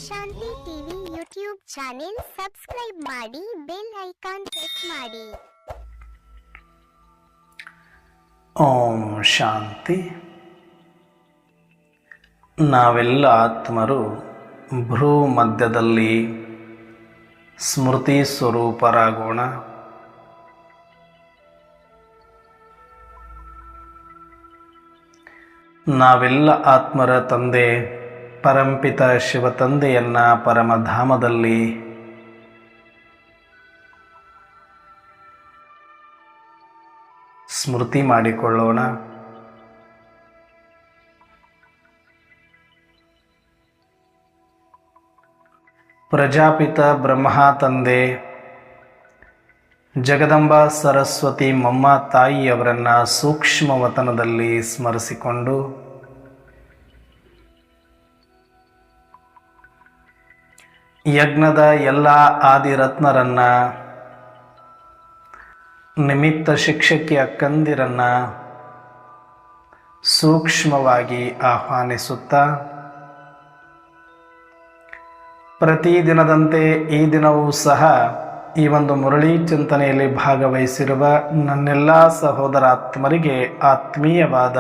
ಶಾಂತಿ TV YouTube channel subscribe ಮಾಡಿ, bell icon press ಮಾಡಿ. ಓಂ ಶಾಂತಿ. ನಾವೆಲ್ಲ ಆತ್ಮರು ಭ್ರೂ ಮಧ್ಯದಲ್ಲಿ ಸ್ಮೃತಿ ಸ್ವರೂಪರಾಗೋಣ. ನಾವೆಲ್ಲ ಆತ್ಮರ ತಂದೆ ಪರಂಪಿತ ಶಿವತಂದೆಯನ್ನು ಪರಮಧಾಮದಲ್ಲಿ ಸ್ಮೃತಿ ಮಾಡಿಕೊಳ್ಳೋಣ. ಪ್ರಜಾಪಿತ ಬ್ರಹ್ಮ ತಂದೆ ಜಗದಂಬಾ ಸರಸ್ವತಿ ಮಮ್ಮ ತಾಯಿಯವರನ್ನು ಸೂಕ್ಷ್ಮವತನದಲ್ಲಿ ಸ್ಮರಿಸಿಕೊಂಡು ಯಜ್ಞದ ಎಲ್ಲ ಆದಿರತ್ನರನ್ನ, ನಿಮಿತ್ತ ಶಿಕ್ಷಕಿ ಅಕ್ಕಂದಿರನ್ನ ಸೂಕ್ಷ್ಮವಾಗಿ ಆಹ್ವಾನಿಸುತ್ತಾ, ಪ್ರತಿದಿನದಂತೆ ಈ ದಿನವೂ ಸಹ ಈ ಒಂದು ಮುರಳಿ ಚಿಂತನೆಯಲ್ಲಿ ಭಾಗವಹಿಸಿರುವ ನನ್ನೆಲ್ಲ ಸಹೋದರಾತ್ಮರಿಗೆ ಆತ್ಮೀಯವಾದ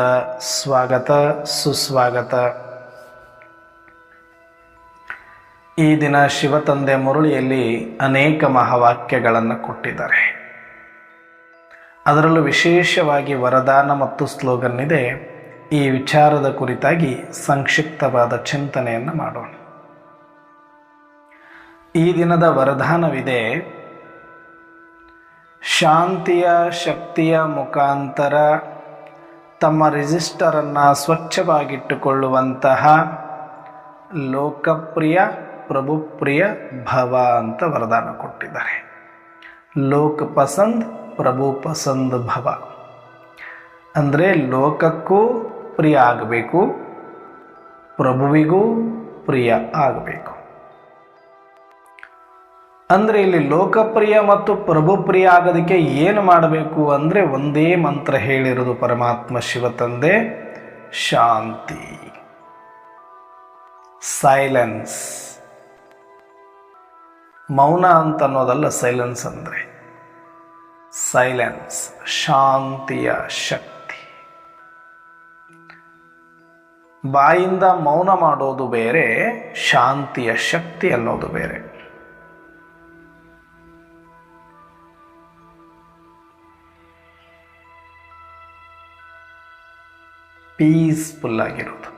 ಸ್ವಾಗತ, ಸುಸ್ವಾಗತ. ಈ ದಿನ ಶಿವತಂದೆ ಮುರಳಿಯಲ್ಲಿ ಅನೇಕ ಮಹಾವಾಕ್ಯಗಳನ್ನು ಕೊಟ್ಟಿದ್ದಾರೆ. ಅದರಲ್ಲೂ ವಿಶೇಷವಾಗಿ ವರದಾನ ಮತ್ತು ಸ್ಲೋಗನ್ ಇದೆ. ಈ ವಿಚಾರದ ಕುರಿತಾಗಿ ಸಂಕ್ಷಿಪ್ತವಾದ ಚಿಂತನೆಯನ್ನು ಮಾಡೋಣ. ಈ ದಿನದ ವರದಾನವಿದೆ: ಶಾಂತಿಯ ಶಕ್ತಿಯ ಮುಖಾಂತರ ತಮ್ಮ ರಿಜಿಸ್ಟರನ್ನು ಸ್ವಚ್ಛವಾಗಿಟ್ಟುಕೊಳ್ಳುವಂತಹ ಲೋಕಪ್ರಿಯ ಪ್ರಭುಪ್ರಿಯ ಭವ ಅಂತ ವರದಾನ ಕೊಟ್ಟಿದ್ದಾರೆ. ಲೋಕ ಪಸಂದ್ ಪ್ರಭು ಪಸಂದ್ ಭವ ಅಂದರೆ ಲೋಕಕ್ಕೂ ಪ್ರಿಯ ಆಗಬೇಕು, ಪ್ರಭುವಿಗೂ ಪ್ರಿಯ ಆಗಬೇಕು. ಅಂದರೆ ಇಲ್ಲಿ ಲೋಕಪ್ರಿಯ ಮತ್ತು ಪ್ರಭುಪ್ರಿಯ ಆಗೋದಕ್ಕೆ ಏನು ಮಾಡಬೇಕು ಅಂದರೆ ಒಂದೇ ಮಂತ್ರ ಹೇಳಿರೋದು ಪರಮಾತ್ಮ ಶಿವತಂದೆ: ಶಾಂತಿ, ಸೈಲೆನ್ಸ್. ಮೌನ ಅಂತ ಅನ್ನೋದಲ್ಲ ಸೈಲೆನ್ಸ್ ಅಂದರೆ, ಸೈಲೆನ್ಸ್ ಶಾಂತಿಯ ಶಕ್ತಿ. ಬಾಯಿಂದ ಮೌನ ಮಾಡೋದು ಬೇರೆ, ಶಾಂತಿಯ ಶಕ್ತಿ ಅನ್ನೋದು ಬೇರೆ. ಪೀಸ್ಫುಲ್ ಆಗಿರೋದು.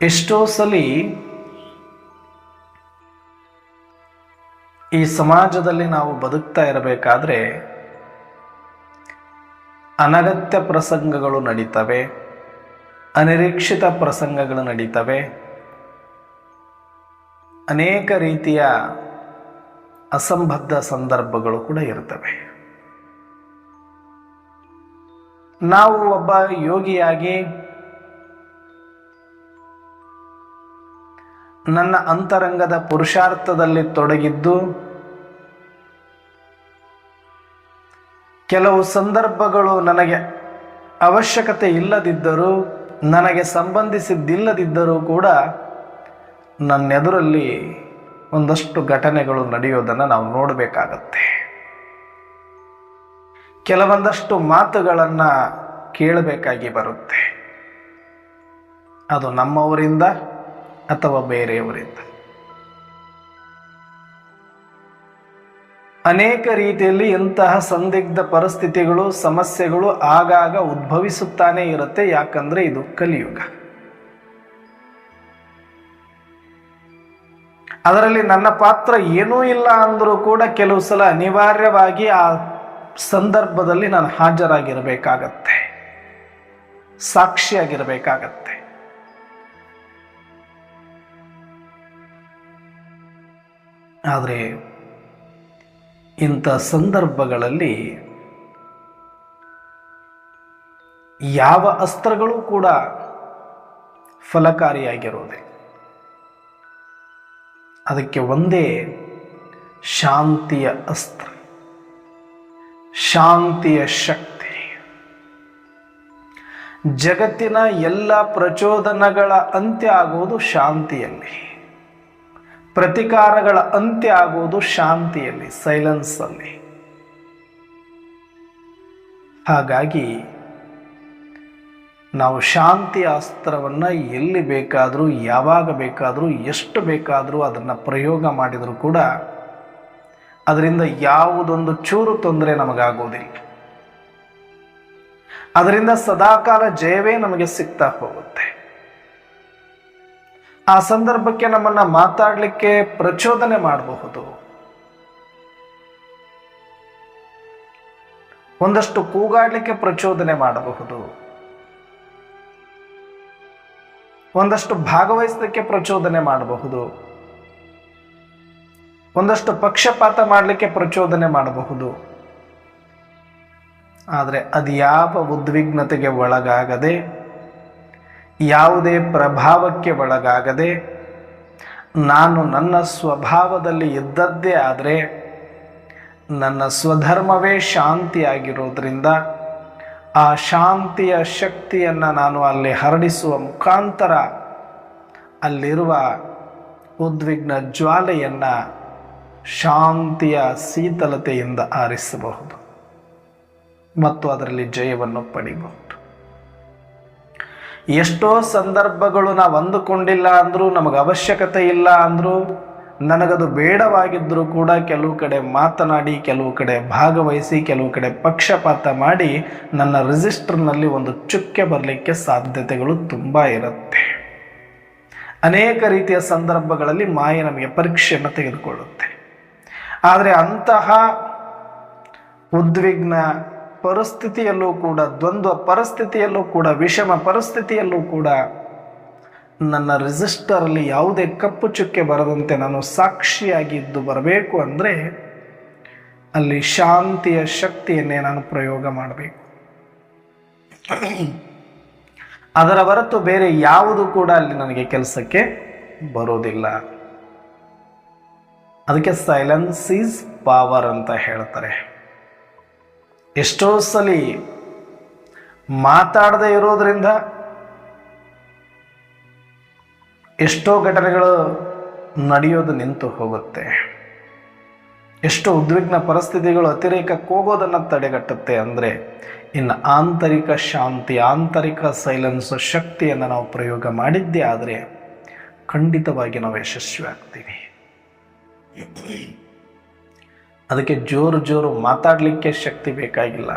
ಎಷ್ಟೋ ಸಲ ಈ ಸಮಾಜದಲ್ಲಿ ನಾವು ಬದುಕ್ತಾ ಇರಬೇಕಾದ್ರೆ ಅನಗತ್ಯ ಪ್ರಸಂಗಗಳು ನಡೀತವೆ, ಅನಿರೀಕ್ಷಿತ ಪ್ರಸಂಗಗಳು ನಡೀತವೆ, ಅನೇಕ ರೀತಿಯ ಅಸಂಬದ್ಧ ಸಂದರ್ಭಗಳು ಕೂಡ ಇರ್ತವೆ. ನಾವು ಒಬ್ಬ ಯೋಗಿಯಾಗಿ ನನ್ನ ಅಂತರಂಗದ ಪುರುಷಾರ್ಥದಲ್ಲಿ ತೊಡಗಿದ್ದು ಕೆಲವು ಸಂದರ್ಭಗಳು ನನಗೆ ಅವಶ್ಯಕತೆ ಇಲ್ಲದಿದ್ದರೂ, ನನಗೆ ಸಂಬಂಧಿಸಿದ್ದಿಲ್ಲದಿದ್ದರೂ ಕೂಡ ನನ್ನೆದುರಲ್ಲಿ ಒಂದಷ್ಟು ಘಟನೆಗಳು ನಡೆಯೋದನ್ನು ನಾವು ನೋಡಬೇಕಾಗತ್ತೆ. ಕೆಲವೊಂದಷ್ಟು ಮಾತುಗಳನ್ನು ಕೇಳಬೇಕಾಗಿ ಬರುತ್ತೆ. ಅದು ನಮ್ಮವರಿಂದ ಅಥವಾ ಬೇರೆಯವರಿಂದ. ಅನೇಕ ರೀತಿಯಲ್ಲಿ ಇಂತಹ ಸಂದಿಗ್ಧ ಪರಿಸ್ಥಿತಿಗಳು, ಸಮಸ್ಯೆಗಳು ಆಗಾಗ ಉದ್ಭವಿಸುತ್ತಾನೆ ಇರುತ್ತೆ. ಯಾಕಂದ್ರೆ ಇದು ಕಲಿಯುಗ. ಅದರಲ್ಲಿ ನನ್ನ ಪಾತ್ರ ಏನೂ ಇಲ್ಲ ಅಂದರೂ ಕೂಡ ಕೆಲವು ಸಲ ಅನಿವಾರ್ಯವಾಗಿ ಆ ಸಂದರ್ಭದಲ್ಲಿ ನಾನು ಹಾಜರಾಗಿರಬೇಕಾಗತ್ತೆ, ಸಾಕ್ಷಿಯಾಗಿರಬೇಕಾಗತ್ತೆ. ಆದರೆ ಇಂಥ ಸಂದರ್ಭಗಳಲ್ಲಿ ಯಾವ ಅಸ್ತ್ರಗಳು ಕೂಡ ಫಲಕಾರಿಯಾಗಿರೋದೆ. ಅದಕ್ಕೆ ಒಂದೇ ಶಾಂತಿಯ ಅಸ್ತ್ರ, ಶಾಂತಿಯ ಶಕ್ತಿ. ಜಗತ್ತಿನ ಎಲ್ಲ ಪ್ರಚೋದನೆಗಳ ಅಂತ್ಯ ಆಗುವುದು ಶಾಂತಿಯಲ್ಲಿ, ಪ್ರತಿಕಾರಗಳ ಅಂತ್ಯ ಆಗುವುದು ಶಾಂತಿಯಲ್ಲಿ, ಸೈಲೆನ್ಸ್ ಅಲ್ಲಿ. ಹಾಗಾಗಿ ನಾವು ಶಾಂತಿಯ ಅಸ್ತ್ರವನ್ನು ಎಲ್ಲಿ ಬೇಕಾದರೂ, ಯಾವಾಗ ಬೇಕಾದರೂ, ಎಷ್ಟು ಬೇಕಾದರೂ ಅದನ್ನು ಪ್ರಯೋಗ ಮಾಡಿದರೂ ಕೂಡ ಅದರಿಂದ ಯಾವುದೊಂದು ಚೂರು ತೊಂದರೆ ನಮಗಾಗೋದಿಲ್ಲ. ಅದರಿಂದ ಸದಾಕಾಲ ಜಯವೇ ನಮಗೆ ಸಿಗ್ತಾ ಹೋಗುತ್ತೆ. ಆ ಸಂದರ್ಭಕ್ಕೆ ನಮ್ಮನ್ನ ಮಾತಾಡಲಿಕ್ಕೆ ಪ್ರಚೋದನೆ ಮಾಡಬಹುದು, ಒಂದಷ್ಟು ಕೂಗಾಡಲಿಕ್ಕೆ ಪ್ರಚೋದನೆ ಮಾಡಬಹುದು, ಒಂದಷ್ಟು ಭಾಗವಹಿಸಲಿಕ್ಕೆ ಪ್ರಚೋದನೆ ಮಾಡಬಹುದು, ಒಂದಷ್ಟು ಪಕ್ಷಪಾತ ಮಾಡಲಿಕ್ಕೆ ಪ್ರಚೋದನೆ ಮಾಡಬಹುದು. ಆದರೆ ಅದು ಯಾವ ಉದ್ವಿಗ್ನತೆಗೆ ಒಳಗಾಗದೆ, ಯಾವುದೇ ಪ್ರಭಾವಕ್ಕೆ ಒಳಗಾಗದೆ, ನಾನು ನನ್ನ ಸ್ವಭಾವದಲ್ಲಿ ಇದ್ದದ್ದೇ ಆದರೆ, ನನ್ನ ಸ್ವಧರ್ಮವೇ ಶಾಂತಿಯಾಗಿರೋದ್ರಿಂದ ಆ ಶಾಂತಿಯ ಶಕ್ತಿಯನ್ನು ನಾನು ಅಲ್ಲಿ ಹರಡಿಸುವ ಮುಖಾಂತರ ಅಲ್ಲಿರುವ ಉದ್ವಿಗ್ನ ಜ್ವಾಲೆಯನ್ನು ಶಾಂತಿಯ ಶೀತಲತೆಯಿಂದ ಆರಿಸಬಹುದು ಮತ್ತು ಅದರಲ್ಲಿ ಜಯವನ್ನು ಪಡಿಬಹುದು. ಎಷ್ಟೋ ಸಂದರ್ಭಗಳು ನಾವು ಅಂದುಕೊಂಡಿಲ್ಲ ಅಂದರೂ, ನಮಗೆ ಅವಶ್ಯಕತೆ ಇಲ್ಲ ಅಂದರೂ, ನನಗದು ಬೇಡವಾಗಿದ್ದರೂ ಕೂಡ ಕೆಲವು ಕಡೆ ಮಾತನಾಡಿ, ಕೆಲವು ಕಡೆ ಭಾಗವಹಿಸಿ, ಕೆಲವು ಕಡೆ ಪಕ್ಷಪಾತ ಮಾಡಿ ನನ್ನ ರಿಜಿಸ್ಟರ್ನಲ್ಲಿ ಒಂದು ಚುಕ್ಕೆ ಬರಲಿಕ್ಕೆ ಸಾಧ್ಯತೆಗಳು ತುಂಬ ಇರುತ್ತೆ. ಅನೇಕ ರೀತಿಯ ಸಂದರ್ಭಗಳಲ್ಲಿ ಮಾಯೆ ನಮಗೆ ಪರೀಕ್ಷೆಯನ್ನು ತೆಗೆದುಕೊಳ್ಳುತ್ತೆ. ಆದರೆ ಅಂತಹ ಉದ್ವಿಗ್ನ ಪರಿಸ್ಥಿತಿಯಲ್ಲೂ ಕೂಡ, ದ್ವಂದ್ವ ಪರಿಸ್ಥಿತಿಯಲ್ಲೂ ಕೂಡ, ವಿಷಮ ಪರಿಸ್ಥಿತಿಯಲ್ಲೂ ಕೂಡ ನನ್ನ ರಿಜಿಸ್ಟರಲ್ಲಿ ಯಾವುದೇ ಕಪ್ಪು ಚುಕ್ಕೆ ಬರದಂತೆ ನಾನು ಸಾಕ್ಷಿಯಾಗಿದ್ದು ಬರಬೇಕು ಅಂದರೆ ಅಲ್ಲಿ ಶಾಂತಿಯ ಶಕ್ತಿಯನ್ನೇ ನಾನು ಪ್ರಯೋಗ ಮಾಡಬೇಕು. ಅದರ ಹೊರತು ಬೇರೆ ಯಾವುದು ಕೂಡ ಅಲ್ಲಿ ನನಗೆ ಕೆಲಸಕ್ಕೆ ಬರೋದಿಲ್ಲ. ಅದಕ್ಕೆ ಸೈಲೆನ್ಸ್ ಈಸ್ ಪವರ್ ಅಂತ ಹೇಳ್ತಾರೆ. ಎಷ್ಟೋ ಸಲ ಮಾತಾಡದೇ ಇರೋದ್ರಿಂದ ಎಷ್ಟೋ ಘಟನೆಗಳು ನಡೆಯೋದು ನಿಂತು ಹೋಗುತ್ತೆ. ಎಷ್ಟೋ ಉದ್ವಿಗ್ನ ಪರಿಸ್ಥಿತಿಗಳು ಅತಿರೇಕಕ್ಕೆ ಹೋಗೋದನ್ನು ತಡೆಗಟ್ಟುತ್ತೆ. ಅಂದರೆ ಇನ್ನು ಆಂತರಿಕ ಶಾಂತಿ, ಆಂತರಿಕ ಸೈಲೆನ್ಸ್ ಶಕ್ತಿಯನ್ನು ನಾವು ಪ್ರಯೋಗ ಮಾಡಿದ್ದೇ ಆದರೆ ಖಂಡಿತವಾಗಿ ನಾವು ಯಶಸ್ವಿ ಆಗ್ತೀವಿ. ಅದಕ್ಕೆ ಜೋರು ಮಾತಾಡಲಿಕ್ಕೆ ಶಕ್ತಿ ಬೇಕಾಗಿಲ್ಲ,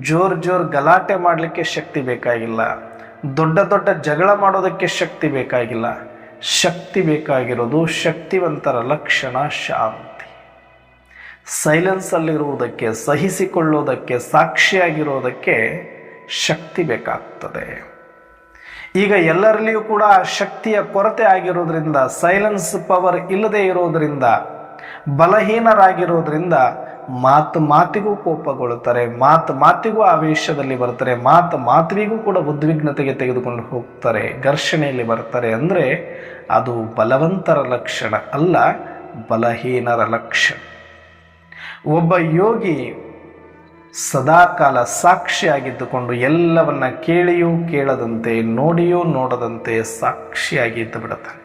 ಜೋರು ಗಲಾಟೆ ಮಾಡಲಿಕ್ಕೆ ಶಕ್ತಿ ಬೇಕಾಗಿಲ್ಲ, ದೊಡ್ಡ ಜಗಳ ಮಾಡೋದಕ್ಕೆ ಶಕ್ತಿ ಬೇಕಾಗಿಲ್ಲ. ಶಕ್ತಿ ಬೇಕಾಗಿರೋದು, ಶಕ್ತಿವಂತರ ಲಕ್ಷಣ ಶಾಂತಿ. ಸೈಲೆನ್ಸಲ್ಲಿರುವುದಕ್ಕೆ, ಸಹಿಸಿಕೊಳ್ಳೋದಕ್ಕೆ, ಸಾಕ್ಷಿಯಾಗಿರೋದಕ್ಕೆ ಶಕ್ತಿ ಬೇಕಾಗ್ತದೆ. ಈಗ ಎಲ್ಲರಲ್ಲಿಯೂ ಕೂಡ ಶಕ್ತಿಯ ಕೊರತೆ ಆಗಿರೋದ್ರಿಂದ, ಸೈಲೆನ್ಸ್ ಪವರ್ ಇಲ್ಲದೆ ಇರೋದ್ರಿಂದ, ಬಲಹೀನರಾಗಿರೋದ್ರಿಂದ ಮಾತಿಗೂ ಕೋಪಗೊಳ್ಳುತ್ತಾರೆ, ಮಾತಿಗೂ ಆವೇಶದಲ್ಲಿ ಬರ್ತಾರೆ, ಮಾತಿಗೂ ಕೂಡ ಉದ್ವಿಗ್ನತೆಗೆ ತೆಗೆದುಕೊಂಡು ಹೋಗ್ತಾರೆ, ಘರ್ಷಣೆಯಲ್ಲಿ ಬರ್ತಾರೆ. ಅಂದರೆ ಅದು ಬಲವಂತರ ಲಕ್ಷಣ ಅಲ್ಲ, ಬಲಹೀನರ ಲಕ್ಷಣ. ಒಬ್ಬ ಯೋಗಿ ಸದಾಕಾಲ ಸಾಕ್ಷಿಯಾಗಿದ್ದುಕೊಂಡು ಎಲ್ಲವನ್ನ ಕೇಳಿಯೂ ಕೇಳದಂತೆ, ನೋಡಿಯೂ ನೋಡದಂತೆ ಸಾಕ್ಷಿಯಾಗಿದ್ದು ಬಿಡುತ್ತಾನೆ.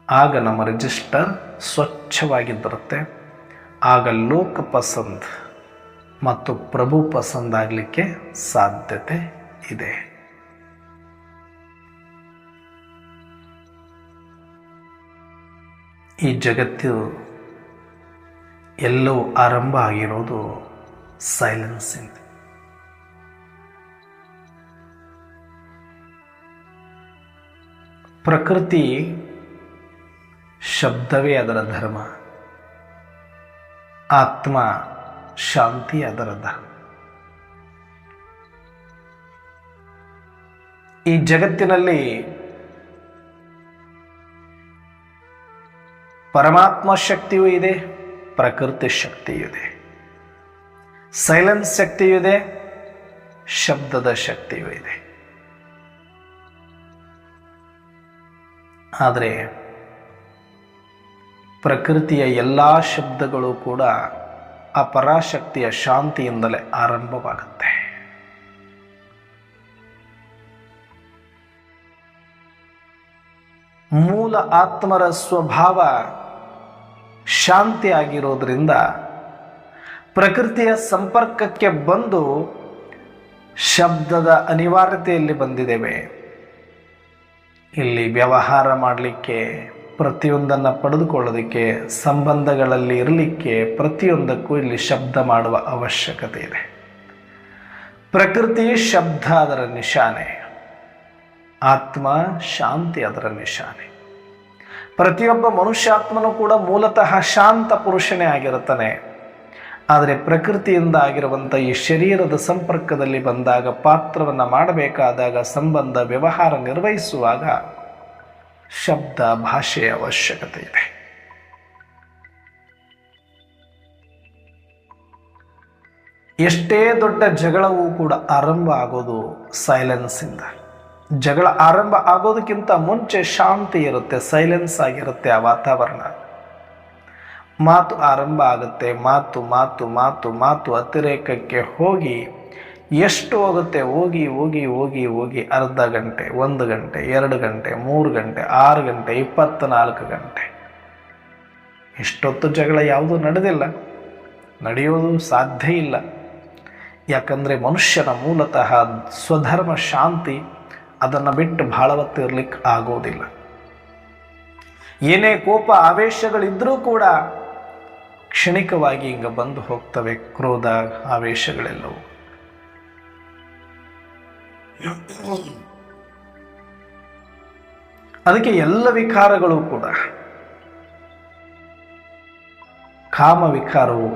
ಆಗ ನಮ್ಮ ರಿಜಿಸ್ಟರ್ ಸ್ವಚ್ಛವಾಗಿದ್ದಿರುತ್ತೆ. ಆಗ ಲೋಕ ಪಸಂದ್ ಮತ್ತು ಪ್ರಭು ಪಸಂದ್ ಆಗಲಿಕ್ಕೆ ಸಾಧ್ಯತೆ ಇದೆ. ಈ ಜಗತ್ತು ಎಲ್ಲವೂ ಆರಂಭ ಆಗಿರೋದು ಸೈಲೆನ್ಸಿಂದ. ಪ್ರಕೃತಿ ಶಬ್ದವೇ ಅದರ ಧರ್ಮ, ಆತ್ಮ ಶಾಂತಿ ಅದರ ಧರ್ಮ. ಈ ಜಗತ್ತಿನಲ್ಲಿ ಪರಮಾತ್ಮ ಶಕ್ತಿಯೂ ಇದೆ, ಪ್ರಕೃತಿ ಶಕ್ತಿಯೂ ಇದೆ, ಸೈಲೆನ್ಸ್ ಶಕ್ತಿಯೂ ಇದೆ, ಶಬ್ದದ ಶಕ್ತಿಯೂ ಇದೆ. ಆದರೆ ಪ್ರಕೃತಿಯ ಎಲ್ಲ ಶಬ್ದಗಳು ಕೂಡ ಆ ಪರಾಶಕ್ತಿಯ ಶಾಂತಿಯಿಂದಲೇ ಆರಂಭವಾಗುತ್ತೆ. ಮೂಲ ಆತ್ಮರ ಸ್ವಭಾವ ಶಾಂತಿ ಆಗಿರೋದ್ರಿಂದ ಪ್ರಕೃತಿಯ ಸಂಪರ್ಕಕ್ಕೆ ಬಂದು ಶಬ್ದದ ಅನಿವಾರ್ಯತೆಯಲ್ಲಿ ಬಂದಿದ್ದೇವೆ. ಇಲ್ಲಿ ವ್ಯವಹಾರ ಮಾಡಲಿಕ್ಕೆ, ಪ್ರತಿಯೊಂದನ್ನು ಪಡೆದುಕೊಳ್ಳೋದಕ್ಕೆ, ಸಂಬಂಧಗಳಲ್ಲಿ ಇರಲಿಕ್ಕೆ ಪ್ರತಿಯೊಂದಕ್ಕೂ ಇಲ್ಲಿ ಶಬ್ದ ಮಾಡುವ ಅವಶ್ಯಕತೆ ಇದೆ. ಪ್ರಕೃತಿ ಶಬ್ದ ಅದರ ನಿಶಾನೆ, ಆತ್ಮ ಶಾಂತಿ ಅದರ ನಿಶಾನೆ. ಪ್ರತಿಯೊಬ್ಬ ಮನುಷ್ಯಾತ್ಮನೂ ಕೂಡ ಮೂಲತಃ ಶಾಂತ ಪುರುಷನೇ ಆಗಿರುತ್ತಾನೆ. ಆದರೆ ಪ್ರಕೃತಿಯಿಂದ ಆಗಿರುವಂಥ ಈ ಶರೀರದ ಸಂಪರ್ಕದಲ್ಲಿ ಬಂದಾಗ, ಪಾತ್ರವನ್ನು ಮಾಡಬೇಕಾದಾಗ, ಸಂಬಂಧ ವ್ಯವಹಾರ ನಿರ್ವಹಿಸುವಾಗ ಶಬ್ದ ಭಾಷೆಯ ಅವಶ್ಯಕತೆ ಇದೆ. ಎಷ್ಟೇ ದೊಡ್ಡ ಜಗಳವೂ ಕೂಡ ಆರಂಭ ಆಗೋದು ಸೈಲೆನ್ಸಿಂದ. ಜಗಳ ಆರಂಭ ಆಗೋದಕ್ಕಿಂತ ಮುಂಚೆ ಶಾಂತಿ ಇರುತ್ತೆ, ಸೈಲೆನ್ಸ್ ಆಗಿರುತ್ತೆ ಆ ವಾತಾವರಣ. ಮಾತು ಆರಂಭ ಆಗುತ್ತೆ, ಮಾತು ಮಾತು ಮಾತು ಮಾತು ಅತಿರೇಕಕ್ಕೆ ಹೋಗಿ ಎಷ್ಟು ಹೋಗುತ್ತೆ, ಹೋಗಿ ಹೋಗಿ ಹೋಗಿ ಹೋಗಿ ಅರ್ಧ ಗಂಟೆ, 1 ಗಂಟೆ, 2 ಗಂಟೆ, 3 ಗಂಟೆ, 6 ಗಂಟೆ, 24 ಗಂಟೆ. ಇಷ್ಟೊತ್ತು ಜಗಳ ಯಾವುದೂ ನಡೆದಿಲ್ಲ, ನಡೆಯೋದು ಸಾಧ್ಯ ಇಲ್ಲ. ಯಾಕಂದರೆ ಮನುಷ್ಯನ ಮೂಲತಃ ಸ್ವಧರ್ಮ ಶಾಂತಿ, ಅದನ್ನು ಬಿಟ್ಟು ಭಾಳ ಹೊತ್ತು ಇರ್ಲಿಕ್ಕೆ ಆಗೋದಿಲ್ಲ. ಏನೇ ಕೋಪ ಆವೇಶಗಳಿದ್ರೂ ಕೂಡ ಕ್ಷಣಿಕವಾಗಿ ಹಿಂಗೆ ಬಂದು ಹೋಗ್ತವೆ, ಕ್ರೋಧ ಆವೇಶಗಳೆಲ್ಲವೂ. ಅದಕ್ಕೆ ಎಲ್ಲ ವಿಕಾರಗಳು ಕೂಡ, ಕಾಮ ವಿಕಾರವು